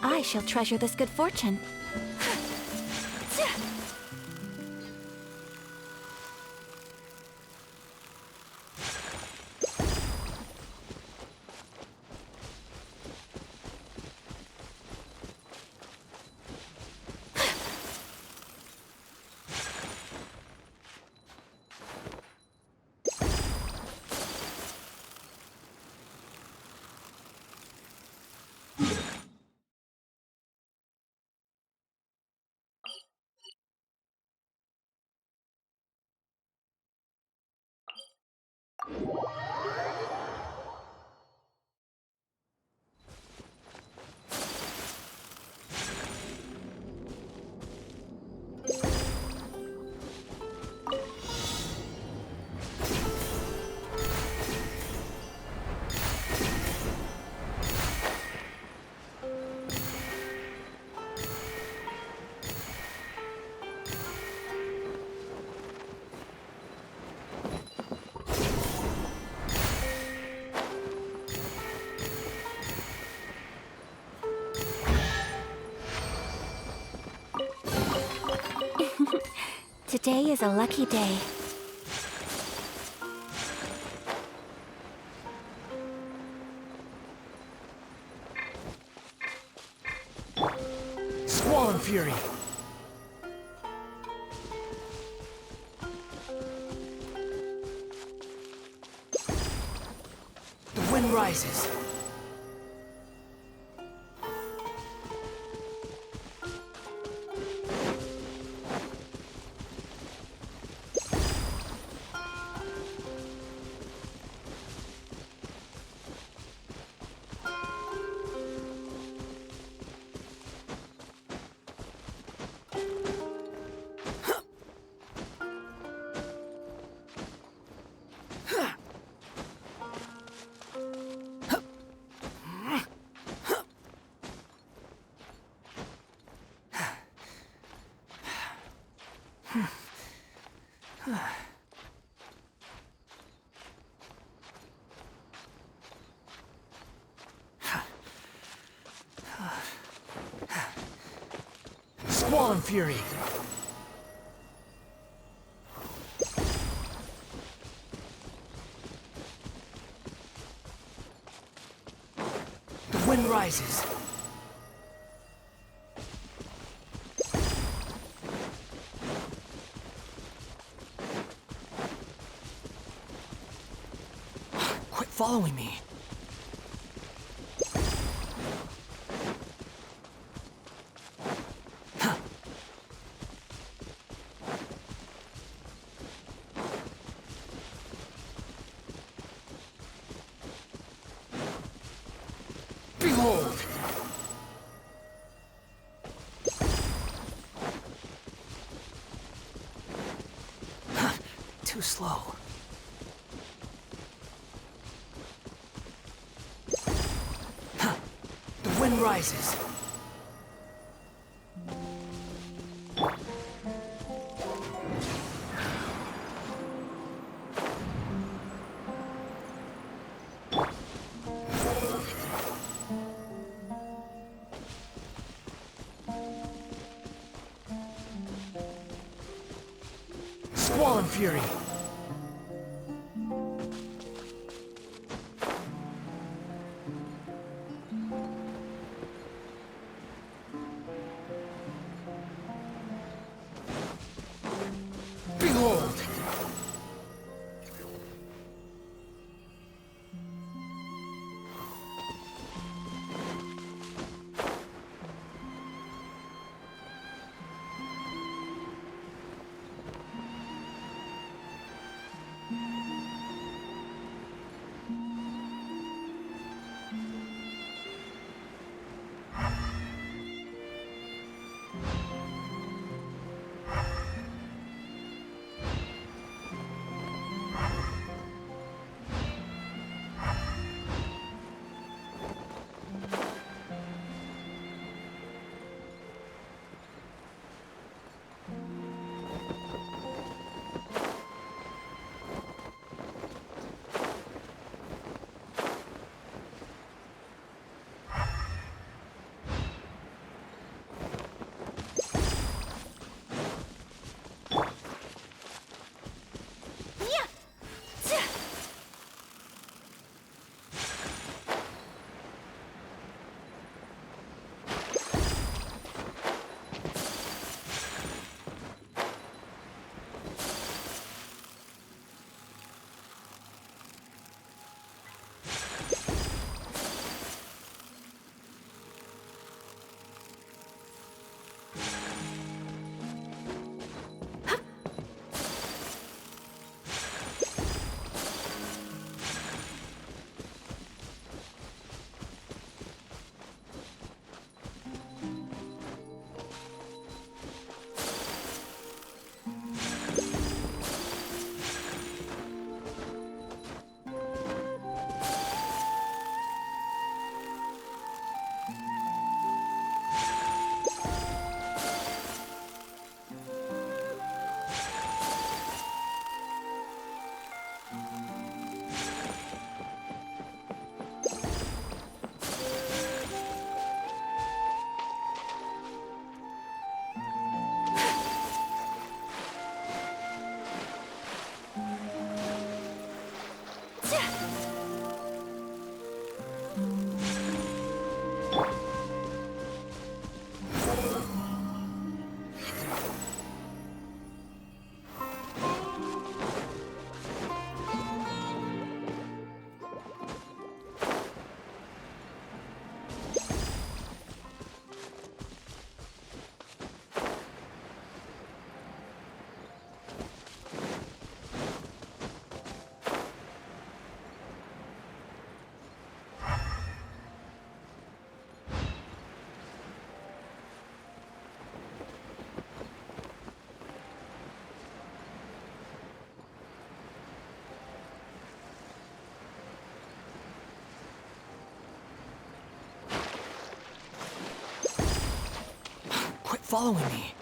I shall treasure this good fortune. Today is a lucky day. Squall Fury! The wind rises. Squall and Fury! wind rises. Quit following me. Behold! Too slow. The wind rises. Squall and fury. Behold! Following me.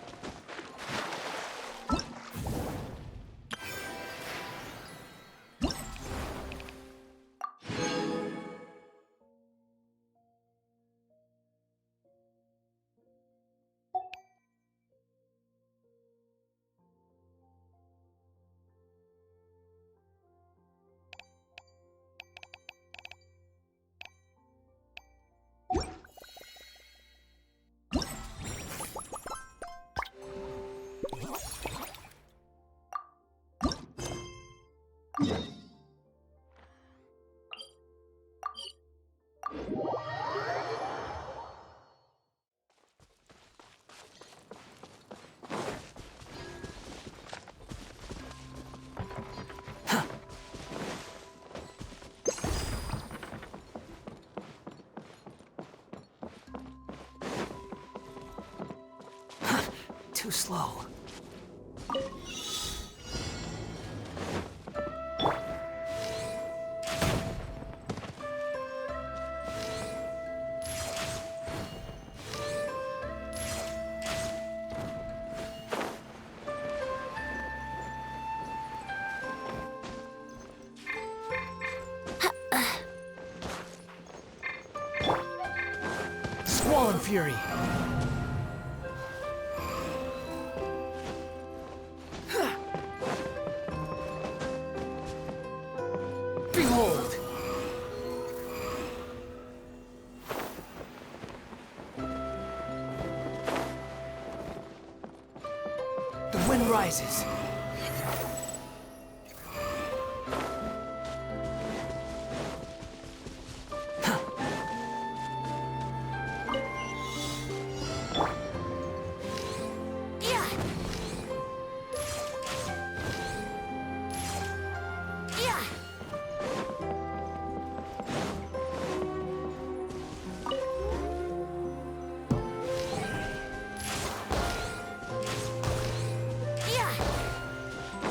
Too slow. Squall Fury. Behold! The wind rises.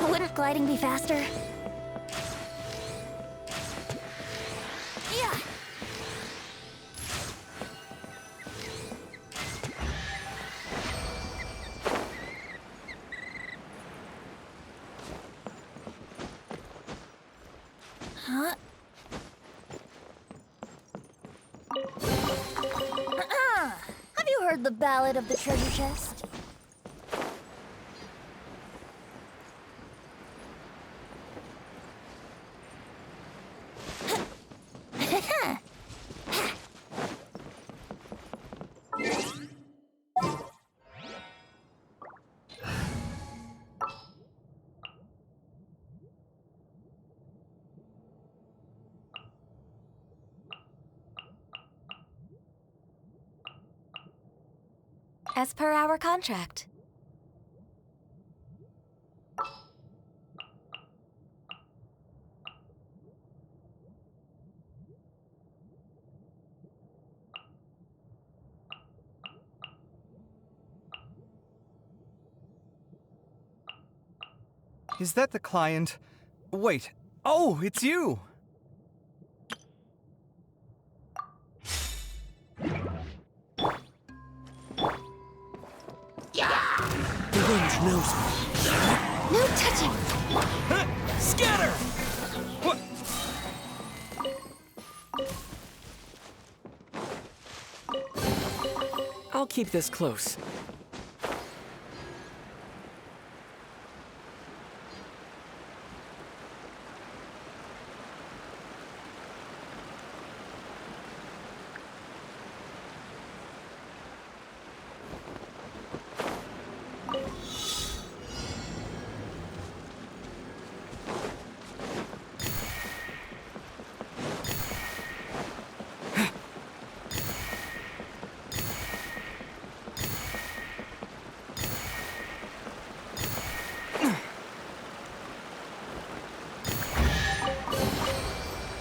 Wouldn't gliding be faster? Huh? Have you heard the ballad of the treasure chest? As per our contract. Is that the client? Wait. Oh, it's you! The wind knows me. No touching! Scatter! What? I'll keep this close.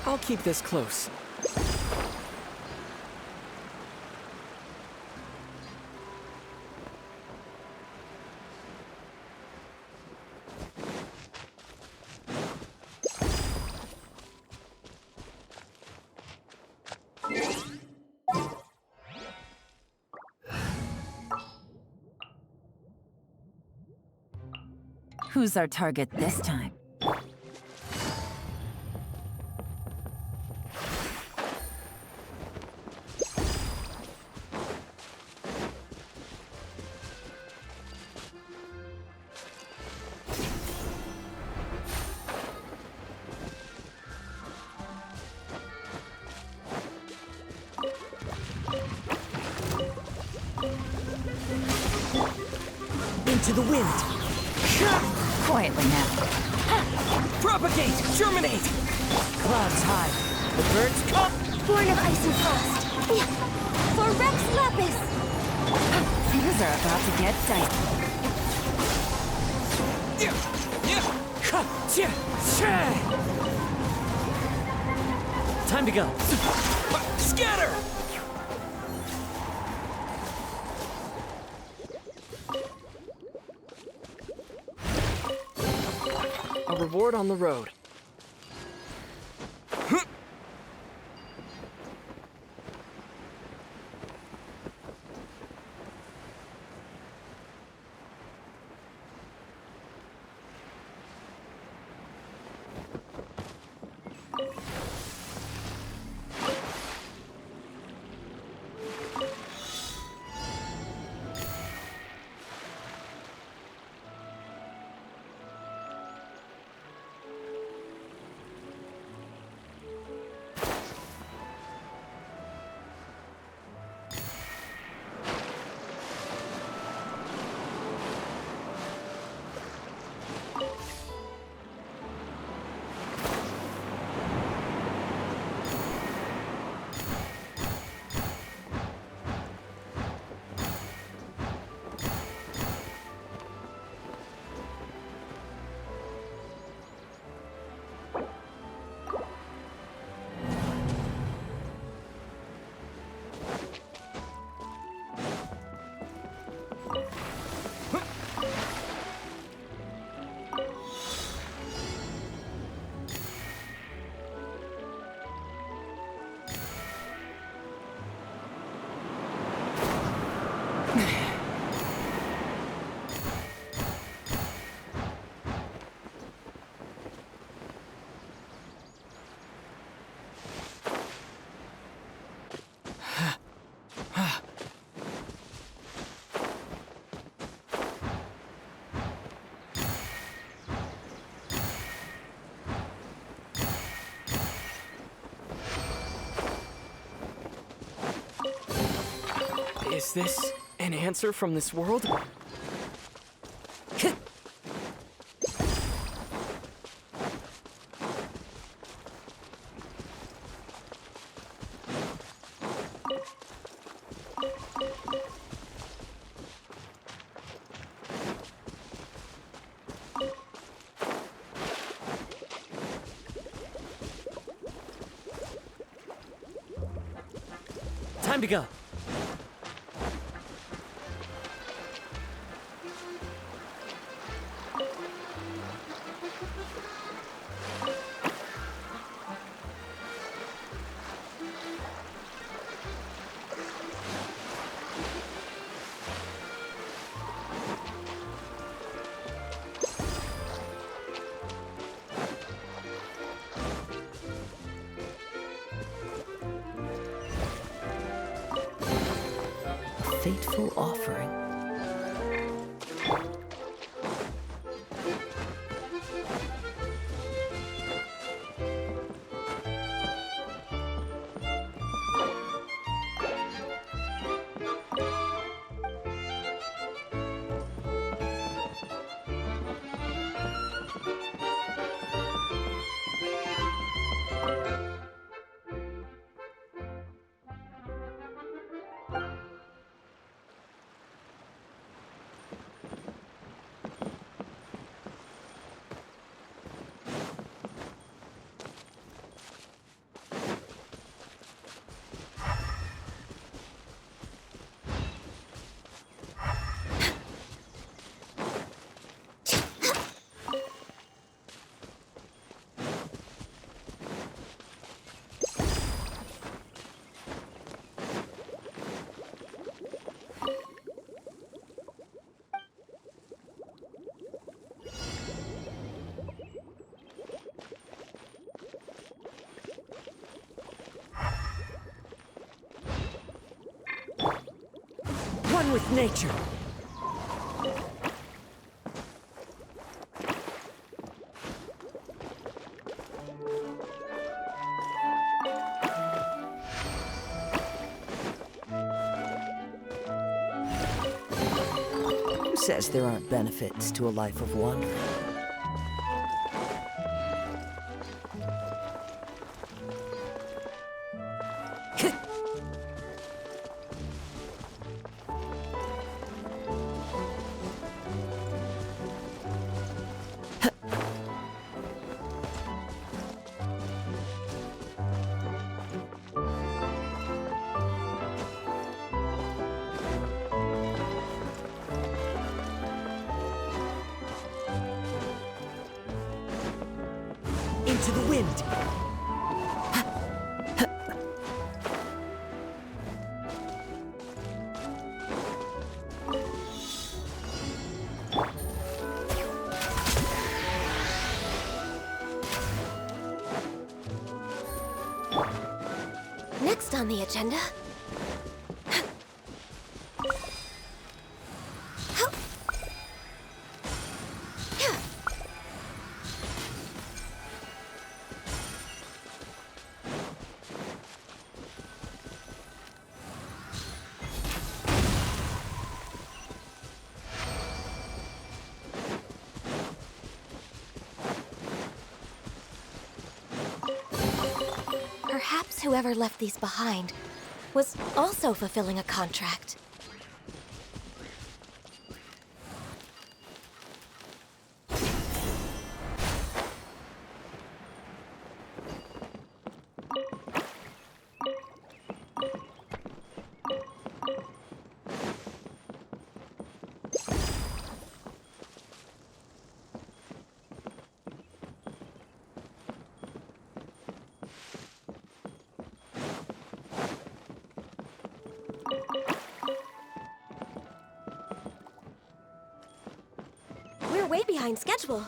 I'll keep this close. Who's our target this time? Into the wind. Quietly now. Propagate! Germinate! Clouds high. The birds come! Born of ice and frost. For Rex Lapis! Things are about to get dicey. Time to go. Scatter! A reward on the road. Is this an answer from this world? Time to go. Fateful offering. One with nature. Who says there aren't benefits to a life of wandering? Into the wind! Next on the agenda... Perhaps whoever left these behind was also fulfilling a contract. We're way behind schedule.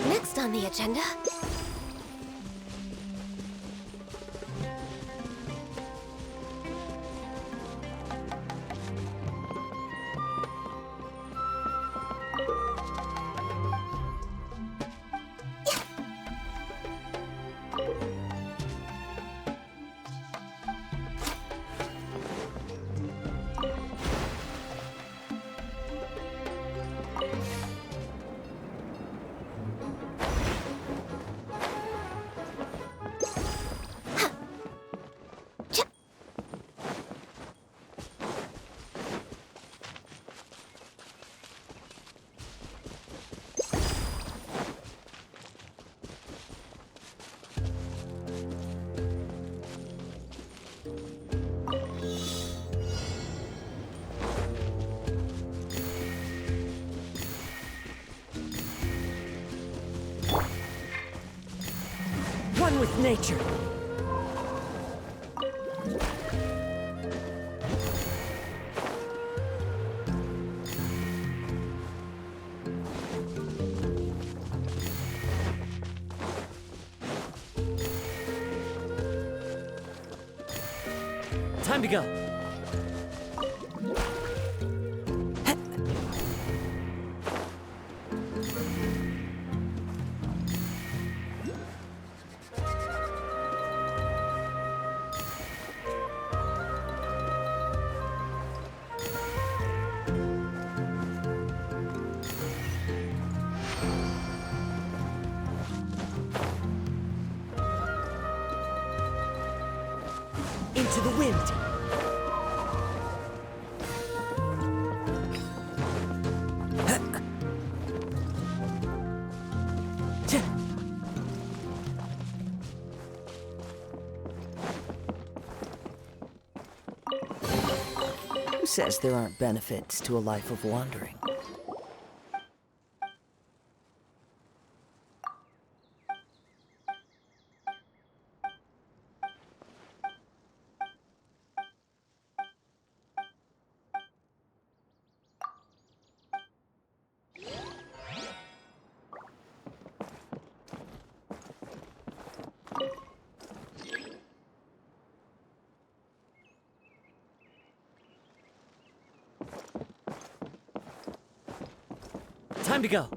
Next on the agenda... One with nature! Time to go! Into the wind! Who says there aren't benefits to a life of wandering? Time to go!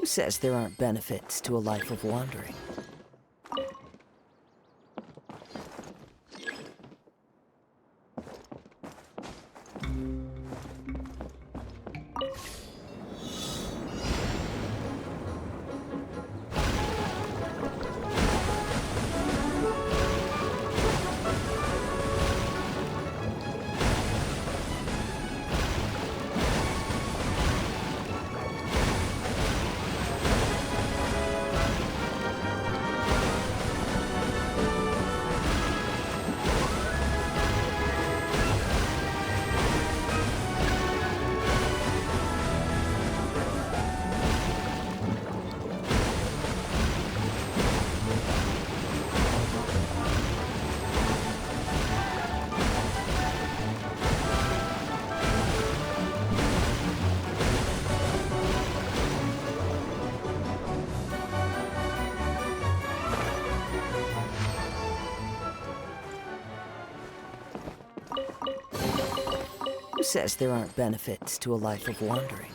says there aren't benefits to a life of wandering? Who says there aren't benefits to a life of wandering?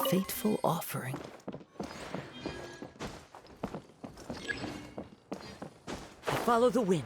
Fateful offering. Follow the wind.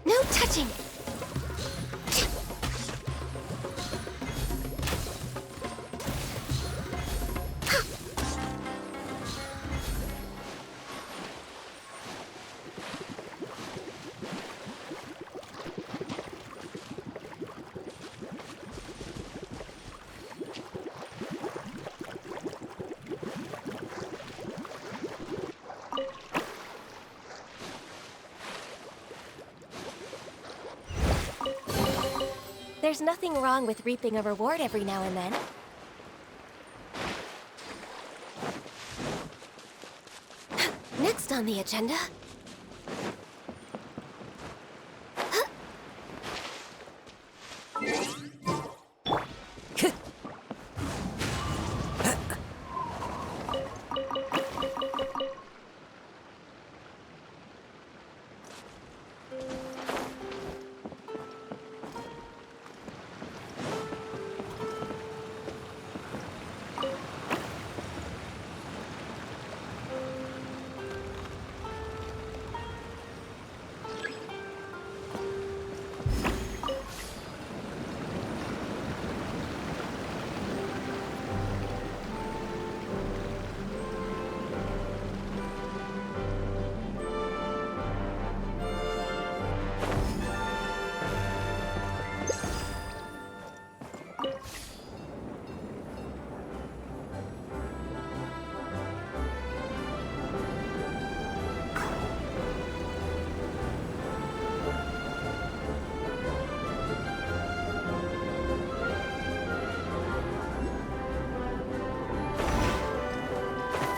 No touching! There's nothing wrong with reaping a reward every now and then. Next on the agenda...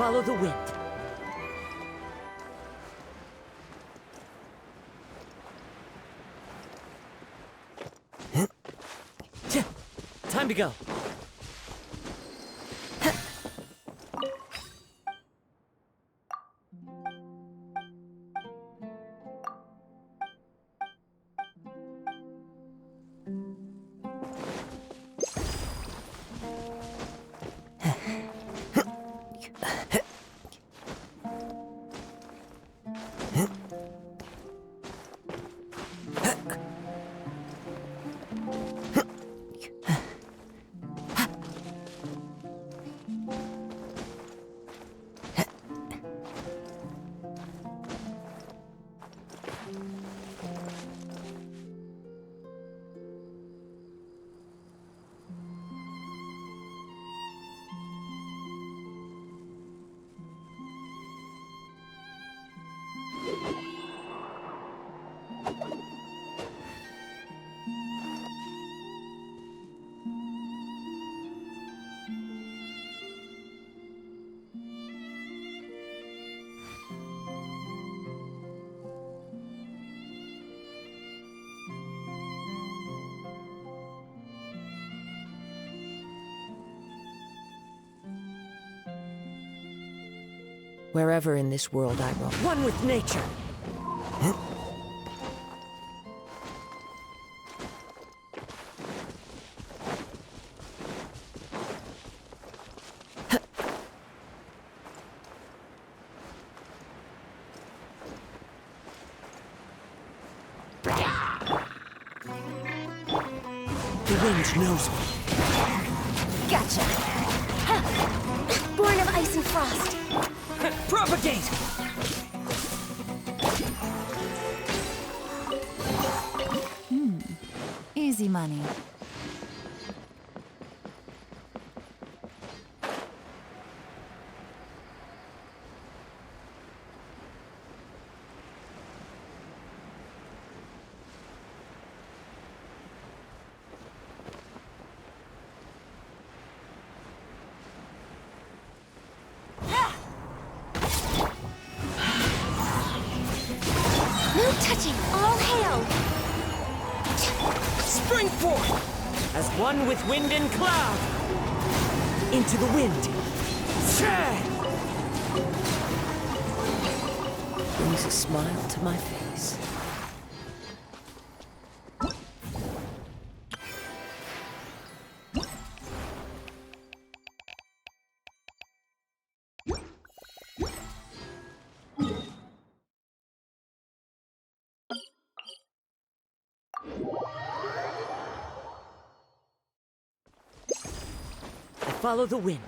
Follow the wind. Time to go. Wherever in this world I roam. One with nature! The wind knows me. Gotcha! Ha! Born of ice and frost! Propagate! Easy money. No touching! All hail! Spring forth! As one with wind and cloud! Into the wind! Brings a smile to my face. Follow the wind.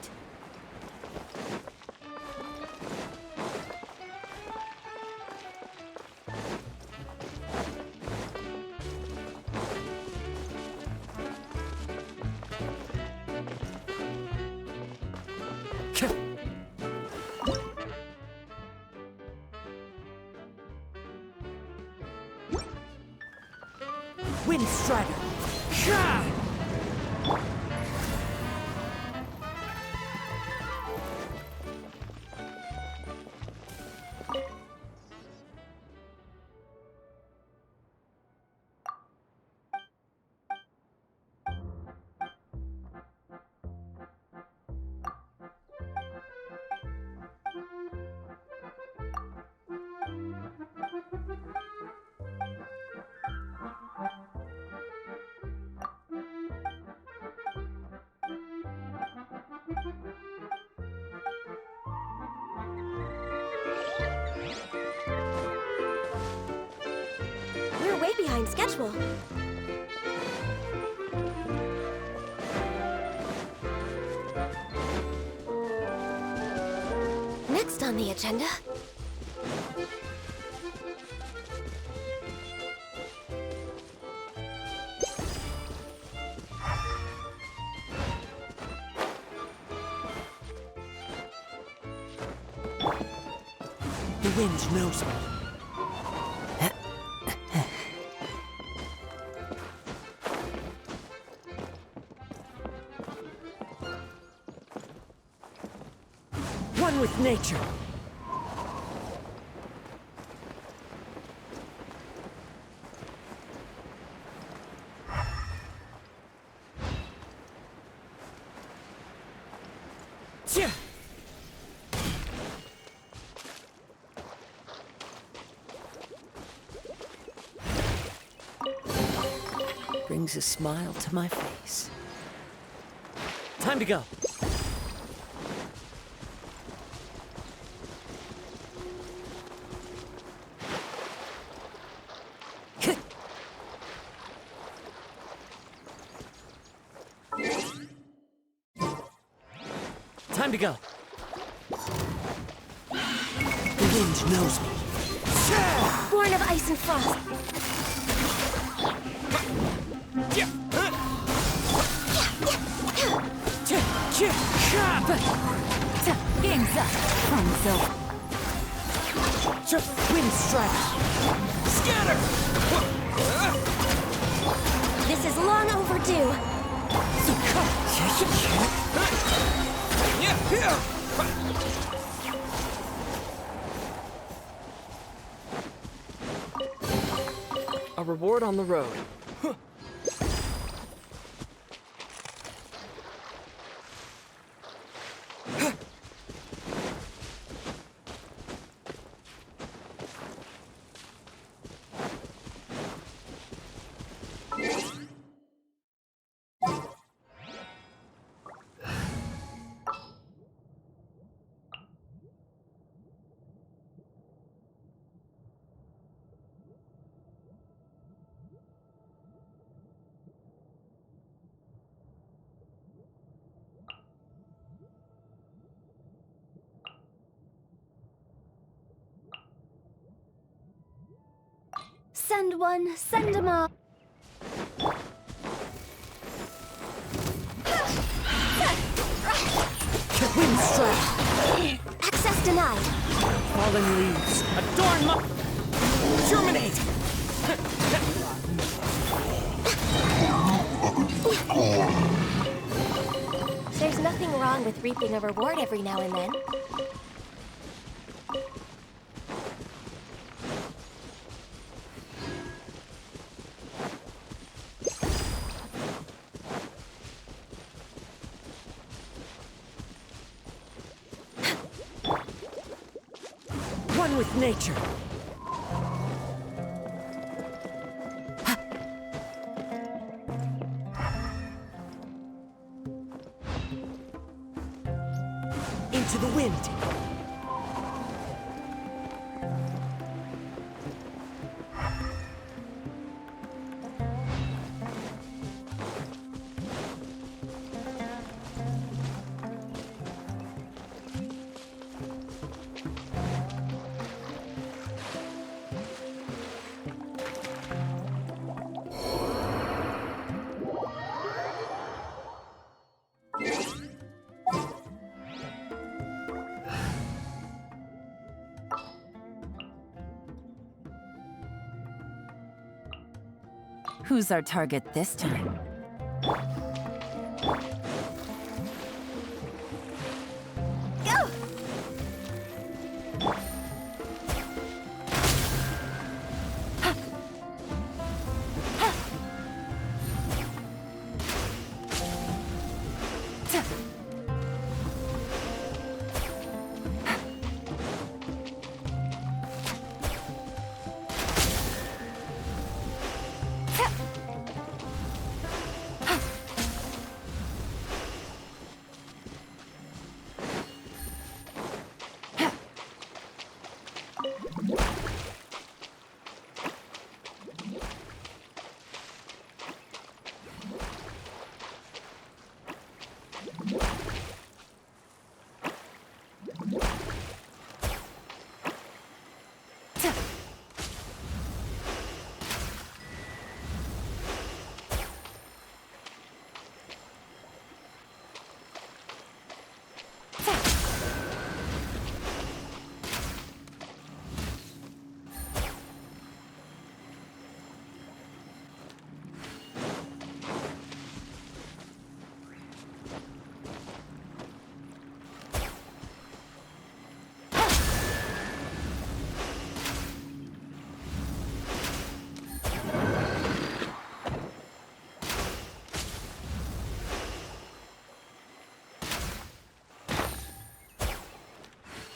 Wind Strider. We're way behind schedule. Next on the agenda. The wind knows me. One with nature. Brings a smile to my face. Time to go. Time to go. The wind knows me. Born of ice and frost. Game's up. Fun's over. Wind strike. Scatter! This is long overdue. A reward on the road. Send one, send 'em all. Wind strike. Access denied. Fallen leaves. Adorn my... Germinate! There's nothing wrong with reaping a reward every now and then. One with nature. Into the wind. Who's our target this time? Go!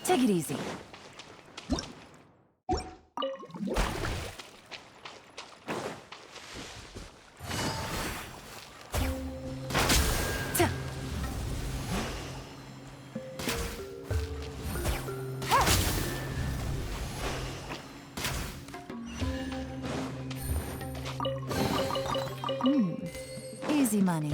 Take it easy. Easy money.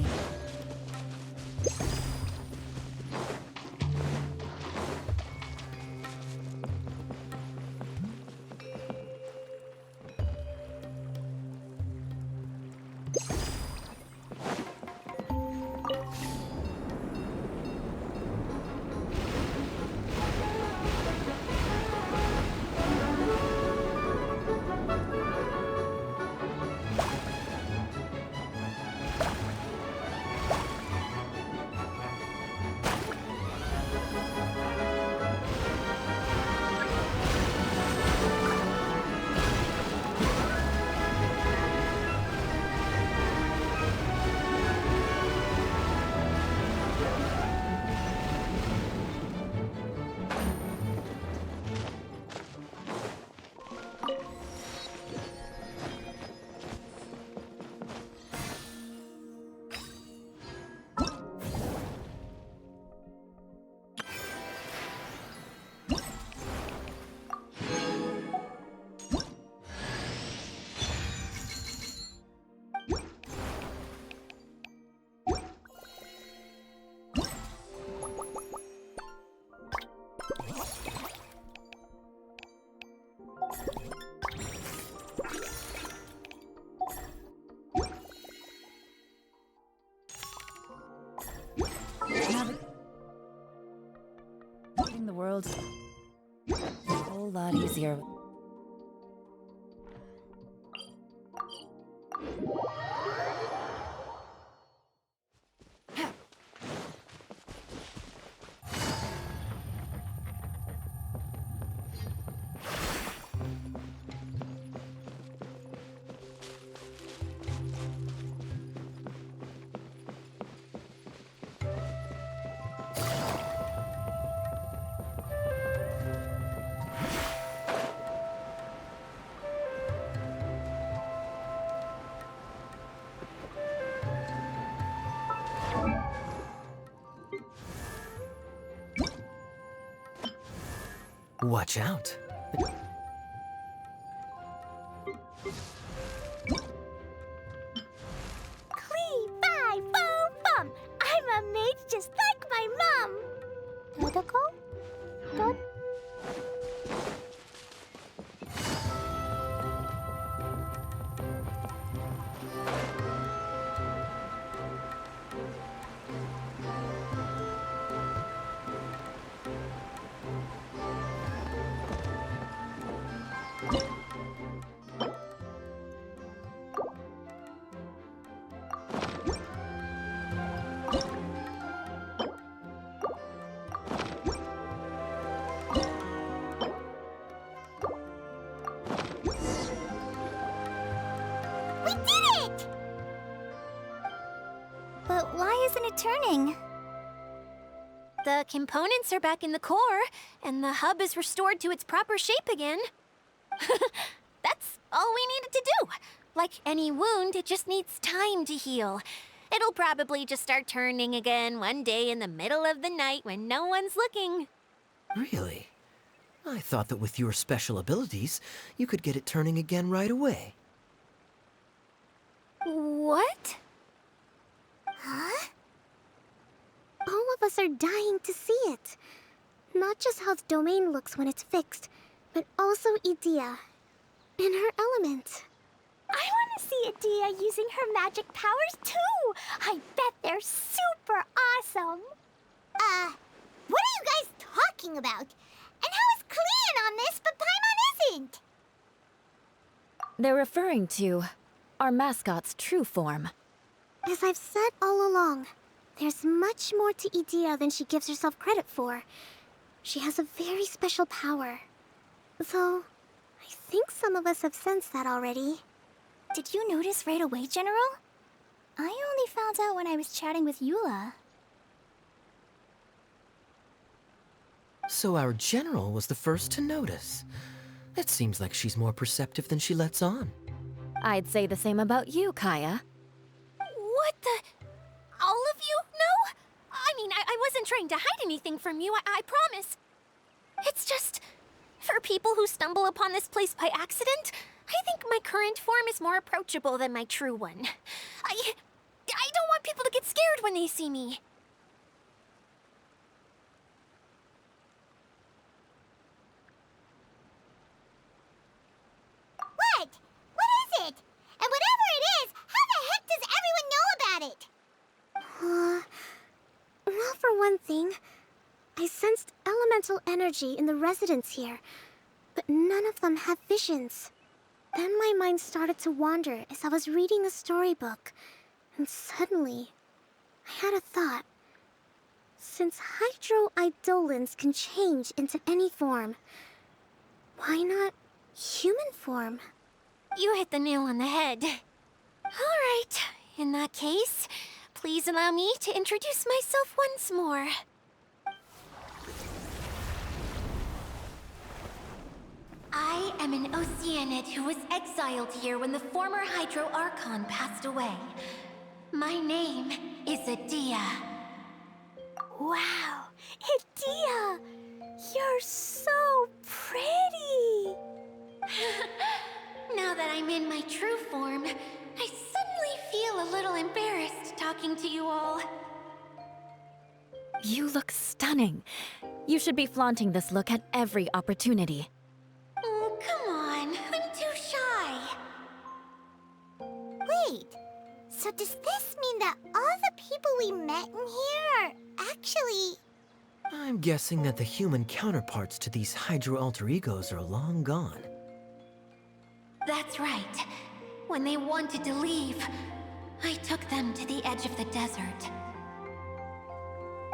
Making the world a whole lot easier. Watch out. Clee, fi, fo, fum. I'm a mage just like my mom. Dodoko? Dod? We did it! But why isn't it turning? The components are back in the core, and the hub is restored to its proper shape again. That's all we needed to do. Like any wound, it just needs time to heal. It'll probably just start turning again one day in the middle of the night when no one's looking. Really? I thought that with your special abilities, you could get it turning again right away. What? Huh? All of us are dying to see it. Not just how the domain looks when it's fixed, but also Idea. In her element. I want to see Adia using her magic powers too. I bet they're super awesome. What are you guys talking about? And how is Clean on this, but Paimon isn't? They're referring to our mascot's true form. As I've said all along, there's much more to Idea than she gives herself credit for. She has a very special power. Though, I think some of us have sensed that already. Did you notice right away, General? I only found out when I was chatting with Eula. So our general was the first to notice. It seems like she's more perceptive than she lets on. I'd say the same about you, Kaya. What the? All of you? No? I mean, I wasn't trying to hide anything from you, I promise. It's just, for people who stumble upon this place by accident, I think my current form is more approachable than my true one. I don't want people to get scared when they see me. What? What is it? And whatever it is, how the heck does everyone know about it? Well, for one thing, I sensed elemental energy in the residents here, but none of them have visions. Then my mind started to wander as I was reading a storybook, and suddenly, I had a thought. Since hydroidolins can change into any form, why not human form? You hit the nail on the head. All right, in that case, please allow me to introduce myself once more. I am an Oceanid who was exiled here when the former Hydro Archon passed away. My name is Adia. Wow, Adia! You're so pretty! Now that I'm in my true form, I suddenly feel a little embarrassed talking to you all. You look stunning. You should be flaunting this look at every opportunity. Oh, come on. I'm too shy. Wait, so does this mean that all the people we met in here are actually I'm guessing that the human counterparts to these Hydro alter egos are long gone. That's right. When they wanted to leave, I took them to the edge of the desert.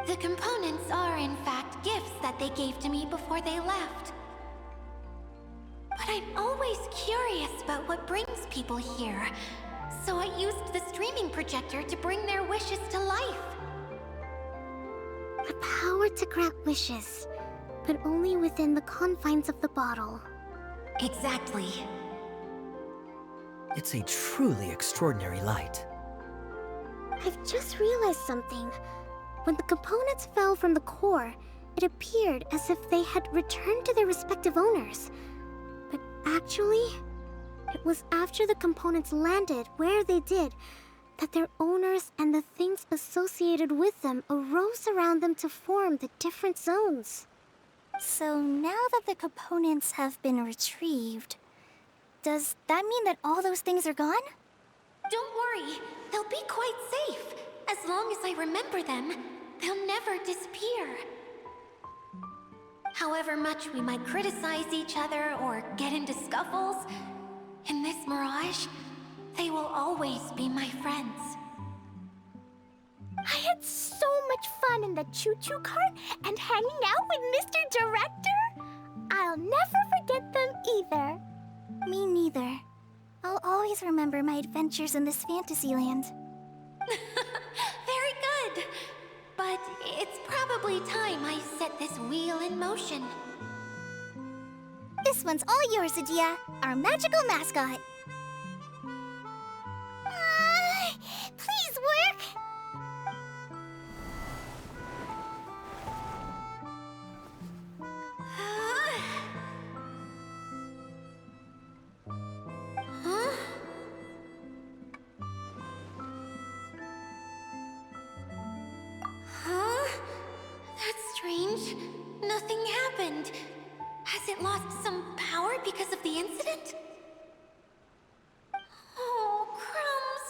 The components are, in fact, gifts that they gave to me before they left. But I'm always curious about what brings people here, so I used the streaming projector to bring their wishes to life. The power to grant wishes, but only within the confines of the bottle. Exactly. It's a truly extraordinary light. I've just realized something. When the components fell from the core, it appeared as if they had returned to their respective owners. But actually, it was after the components landed where they did that their owners and the things associated with them arose around them to form the different zones. So now that the components have been retrieved, does that mean that all those things are gone? Don't worry, they'll be quite safe. As long as I remember them, they'll never disappear. However much we might criticize each other or get into scuffles, in this mirage, they will always be my friends. I had so much fun in the choo-choo cart and hanging out with Mr. Director. I'll never forget them either. Me neither. I'll always remember my adventures in this fantasy land. Very good. But it's probably time I set this wheel in motion. This one's all yours, Adia, our magical mascot. Please work. Huh? Huh? That's strange. Nothing happened. Has it lost some power because of the incident? Oh, crumbs!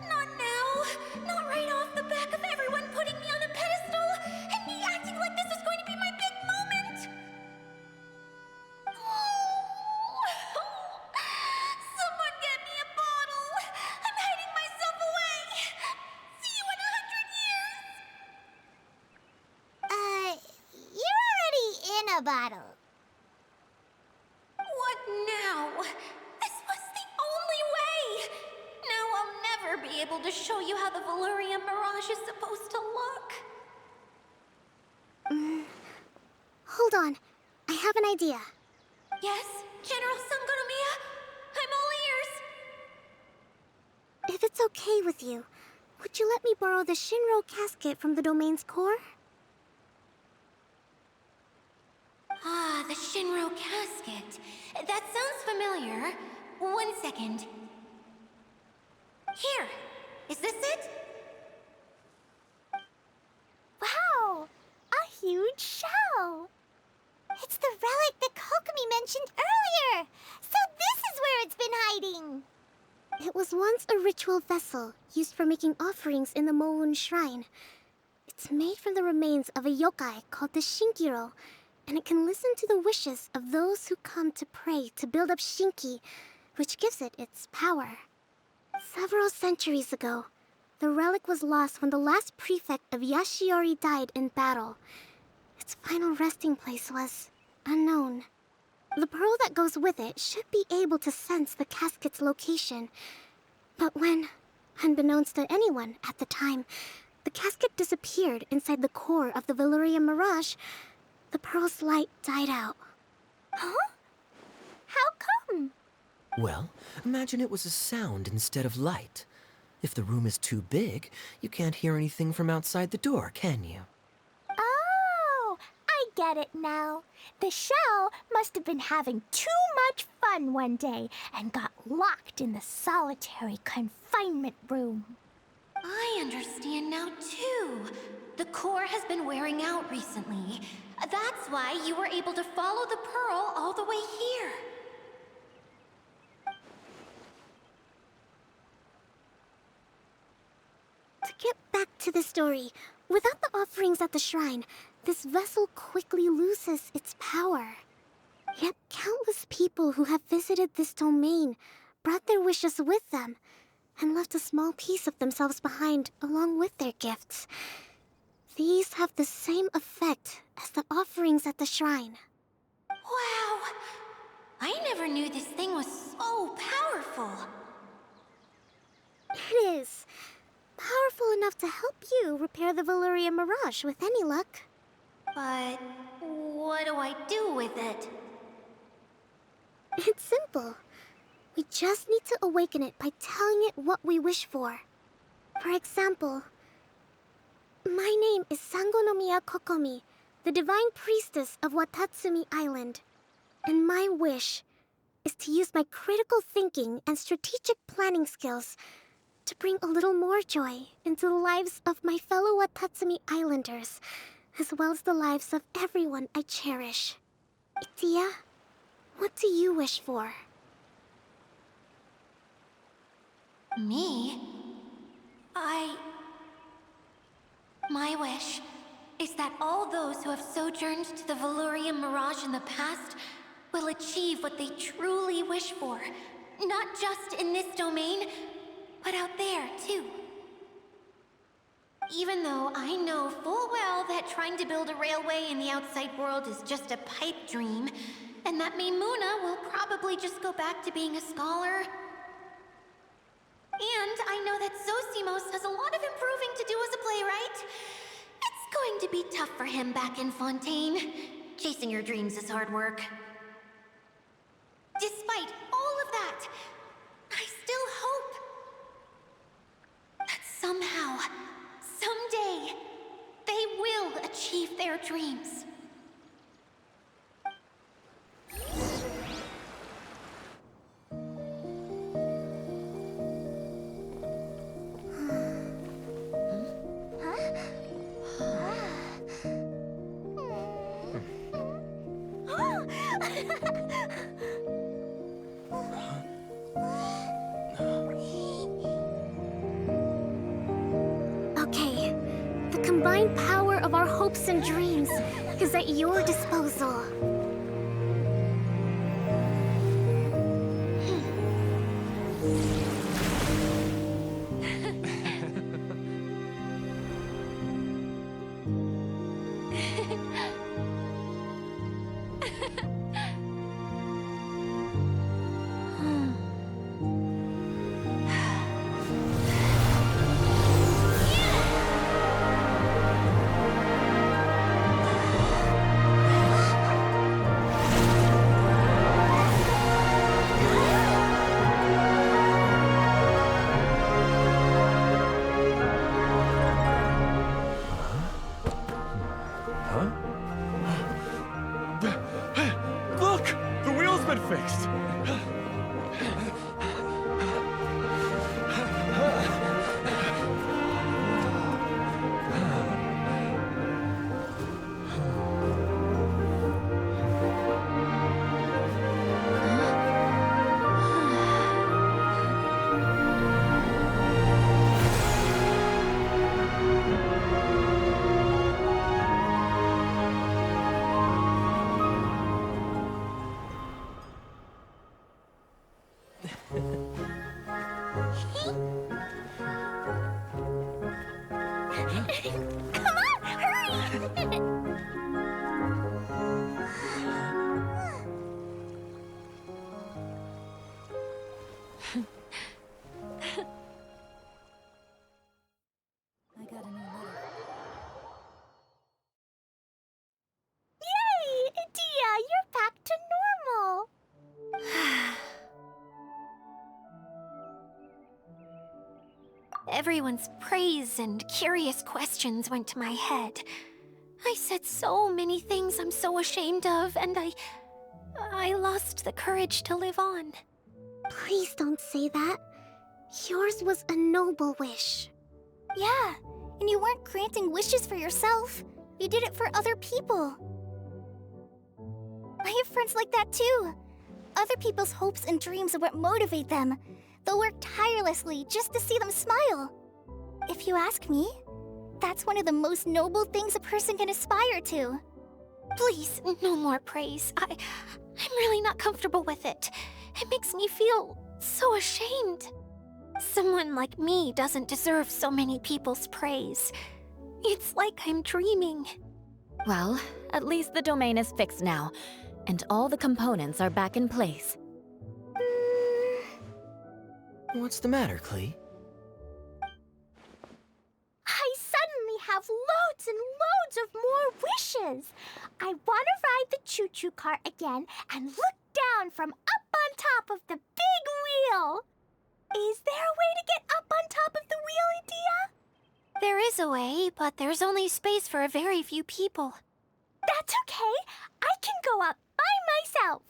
Not now! Not right off the back of everyone putting me on a pedestal and me acting like this is going to be my big moment! Someone get me a bottle! I'm hiding myself away! See you in 100 years! You're already in a bottle. What now? This was the only way! Now I'll never be able to show you how the Valyria Mirage is supposed to look. Hold on. I have an idea. Yes, General Sangonomiya? I'm all ears! If it's okay with you, would you let me borrow the Shinro casket from the domain's core? Ah, the Shinro casket. That sounds familiar. 1 second. Here! Is this it? Wow! A huge shell! It's the relic that Kokomi mentioned earlier! So this is where it's been hiding! It was once a ritual vessel used for making offerings in the Moun Shrine. It's made from the remains of a yokai called the Shinkiro, and it can listen to the wishes of those who come to pray to build up Shinki, which gives it its power. Several centuries ago, the relic was lost when the last prefect of Yashiori died in battle. Its final resting place was unknown. The pearl that goes with it should be able to sense the casket's location. But when, unbeknownst to anyone at the time, the casket disappeared inside the core of the Valyria Mirage, the pearl's light died out. Huh? How come? Well, imagine it was a sound instead of light. If the room is too big, you can't hear anything from outside the door, can you? Oh, I get it now. The shell must have been having too much fun one day and got locked in the solitary confinement room. I understand now, too. The core has been wearing out recently. That's why you were able to follow the pearl all the way here. To get back to the story. Without the offerings at the shrine, this vessel quickly loses its power. Yet countless people who have visited this domain brought their wishes with them and left a small piece of themselves behind along with their gifts. These have the same effect as the offerings at the shrine. Wow! I never knew this thing was so powerful. It is. Powerful enough to help you repair the Valyria Mirage with any luck. But what do I do with it? It's simple. We just need to awaken it by telling it what we wish for. For example, my name is Sangonomiya Kokomi, the divine priestess of Watatsumi Island. And my wish is to use my critical thinking and strategic planning skills to bring a little more joy into the lives of my fellow Watatsumi Islanders, as well as the lives of everyone I cherish. Itia, what do you wish for? Me? My wish is that all those who have sojourned to the Valyria Mirage in the past will achieve what they truly wish for. Not just in this domain, but out there, too. Even though I know full well that trying to build a railway in the outside world is just a pipe dream, and that Mimuna will probably just go back to being a scholar. And I know that Zosimos has a lot of improving to do as a playwright. It's going to be tough for him back in Fontaine. Chasing your dreams is hard work. Despite all of that, I still hope that somehow, someday, they will achieve their dreams. Okay, the combined power of our hopes and dreams is at your disposal. Look! The wheel's been fixed! Come on, hurry! I got a new letter. Yay! Itia, you're back to normal! Everyone's praise and curious questions went to my head. I said so many things I'm so ashamed of, and I lost the courage to live on. Please don't say that. Yours was a noble wish. Yeah, and you weren't granting wishes for yourself. You did it for other people. I have friends like that too. Other people's hopes and dreams are what motivate them. They'll work tirelessly just to see them smile. If you ask me, That's one of the most noble things a person can aspire to. Please, no more praise. I'm really not comfortable with it. It makes me feel so ashamed. Someone like me doesn't deserve so many people's praise. It's like I'm dreaming. Well, at least the domain is fixed now, and all the components are back in place. What's the matter, Klee? I suddenly have loads and loads of more wishes. I want to ride the choo-choo cart again and look down from up on top of the big wheel. Is there a way to get up on top of the wheel, Edea? There is a way, but there's only space for a very few people. That's okay. I can go up by myself.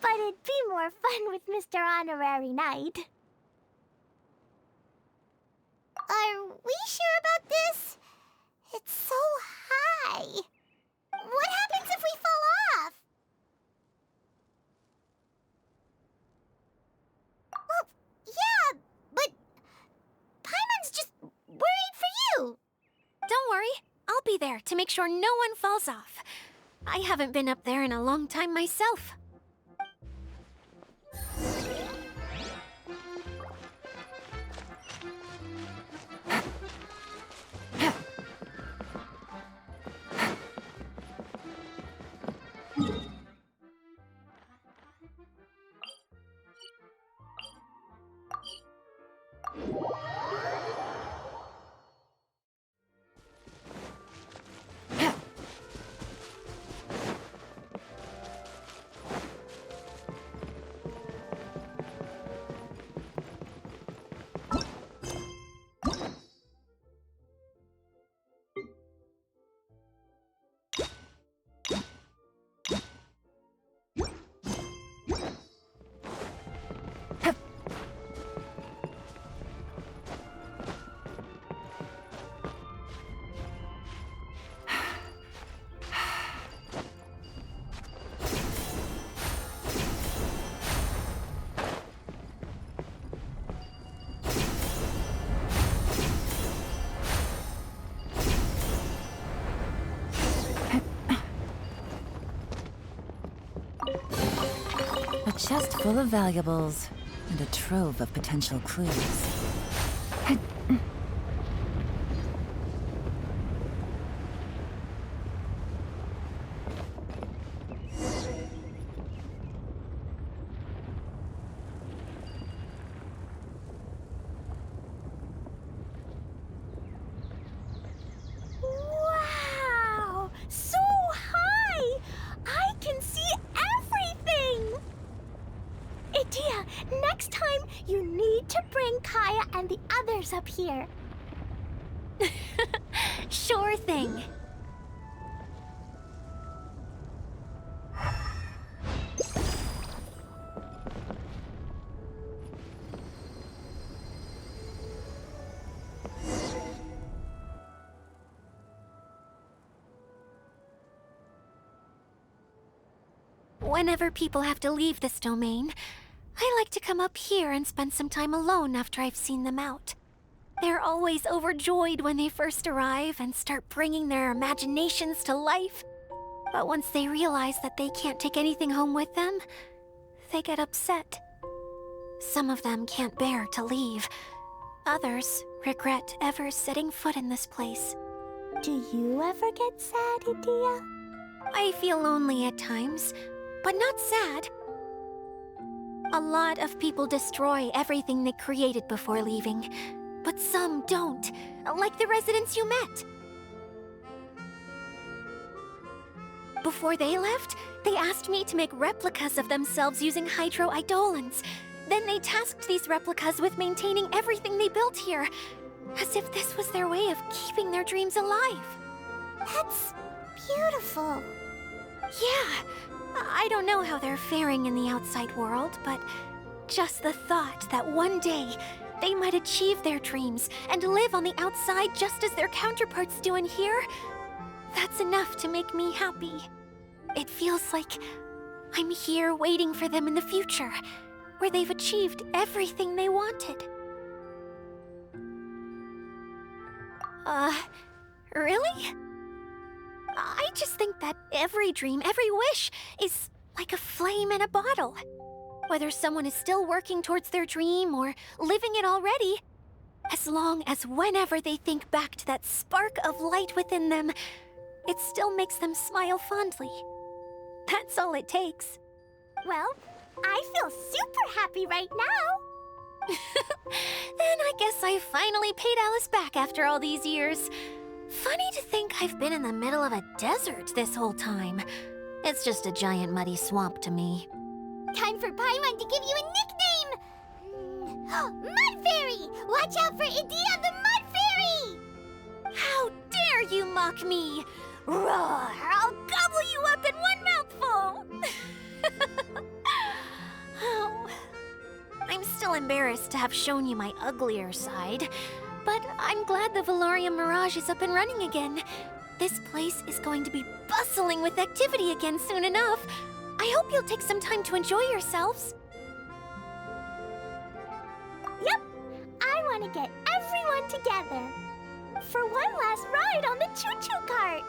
But it'd be more fun with Mr. Honorary Knight. Are we sure about this? It's so high. What happens if we fall off? Well, yeah, but Paimon's just worried for you. Don't worry, I'll be there to make sure no one falls off. I haven't been up there in a long time myself. A chest full of valuables and a trove of potential clues. Wow! So high! I can see everything! Edea, next time you need to bring Kaya and the others up here. Sure thing. Whenever people have to leave this domain, I like to come up here and spend some time alone after I've seen them out. They're always overjoyed when they first arrive and start bringing their imaginations to life. But once they realize that they can't take anything home with them, they get upset. Some of them can't bear to leave. Others regret ever setting foot in this place. Do you ever get sad, Edea? I feel lonely at times, but not sad. A lot of people destroy everything they created before leaving, but some don't, like the residents you met. Before they left, they asked me to make replicas of themselves using hydro-eidolons. Then they tasked these replicas with maintaining everything they built here, as if this was their way of keeping their dreams alive. That's beautiful. Yeah, I don't know how they're faring in the outside world, but just the thought that one day they might achieve their dreams and live on the outside just as their counterparts do in here, that's enough to make me happy. It feels like I'm here waiting for them in the future, where they've achieved everything they wanted. Really? I just think that every dream, every wish, is like a flame in a bottle. Whether someone is still working towards their dream or living it already, as long as whenever they think back to that spark of light within them, it still makes them smile fondly. That's all it takes. Well, I feel super happy right now. Then I guess I finally paid Alice back after all these years. Funny to think I've been in the middle of a desert this whole time. It's just a giant muddy swamp to me. Time for Paimon to give you a nickname! Mud Fairy! Watch out for Idia the Mud Fairy! How dare you mock me! Roar! I'll gobble you up in one mouthful! Oh, I'm still embarrassed to have shown you my uglier side, but I'm glad the Valorium Mirage is up and running again. This place is going to be bustling with activity again soon enough. I hope you'll take some time to enjoy yourselves. Yep, I want to get everyone together for one last ride on the choo-choo cart.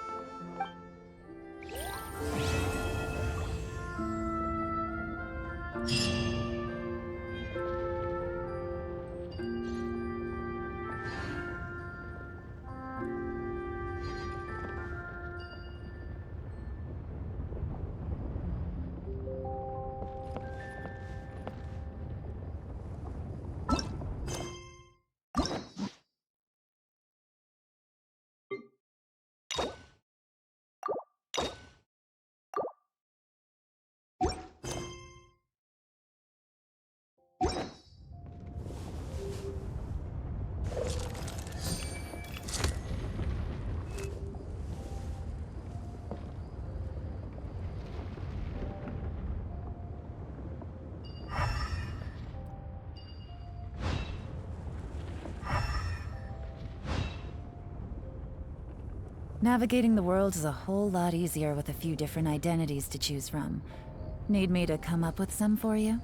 Navigating the world is a whole lot easier with a few different identities to choose from. Need me to come up with some for you?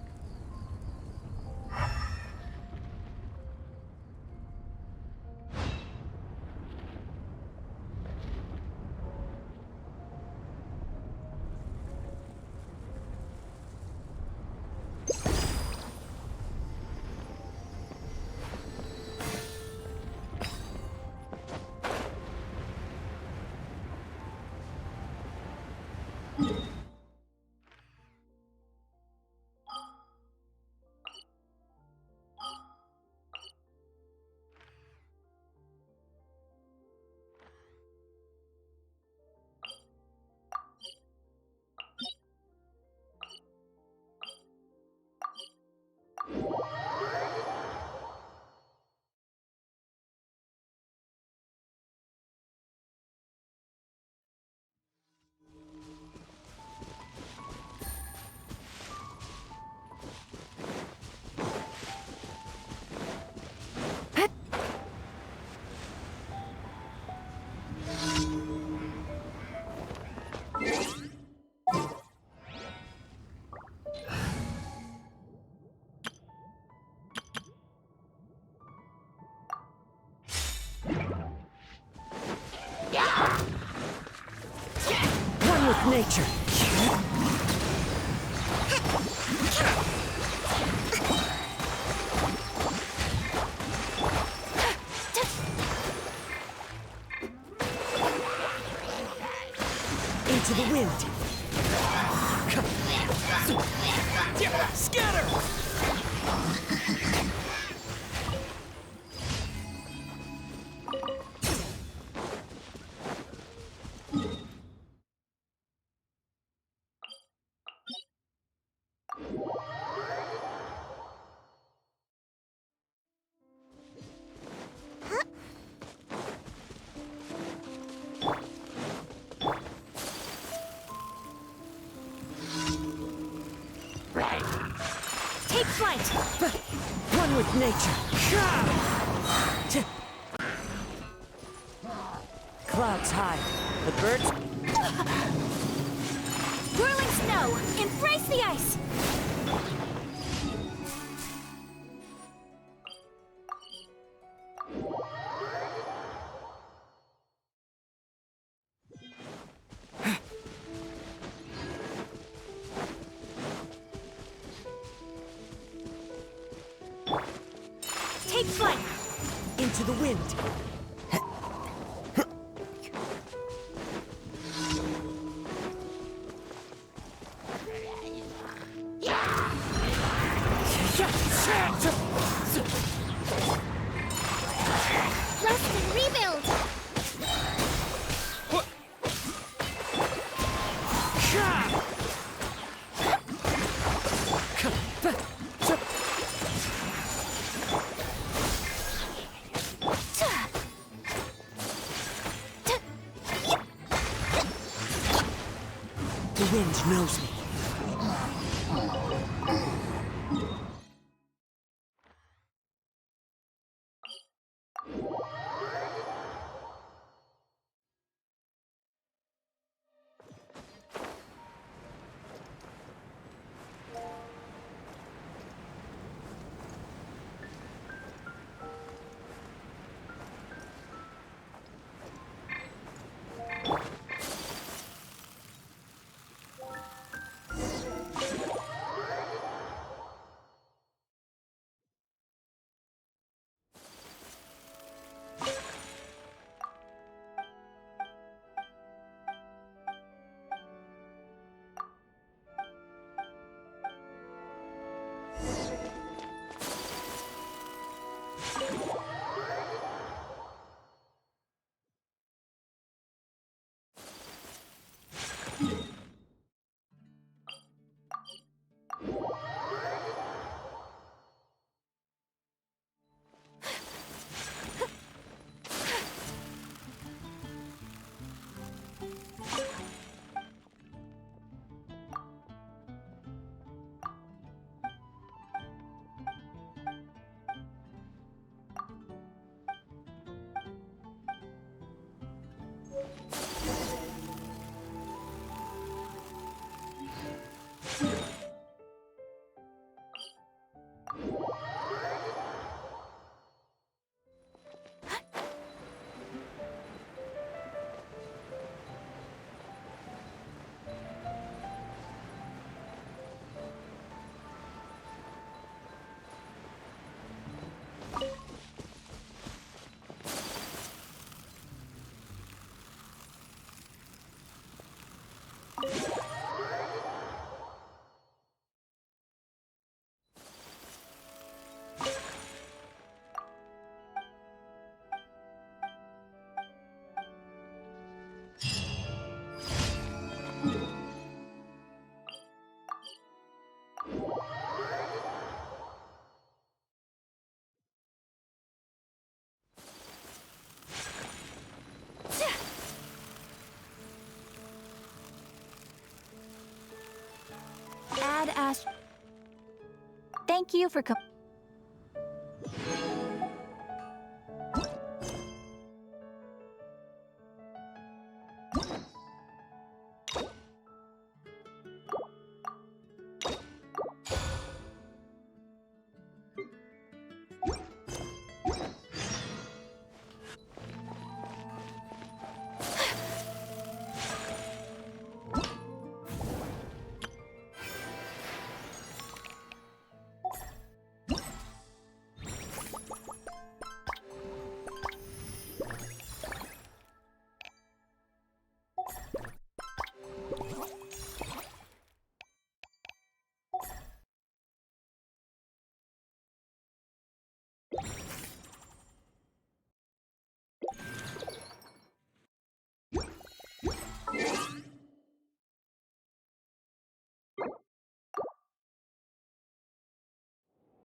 One with nature. Into the wind. Scatter! Take flight! One with nature. Clouds high. The birds. Whirling snow! Embrace the ice! Into the wind. Rest and rebuild! The wind knows me. Add Ash. Thank you for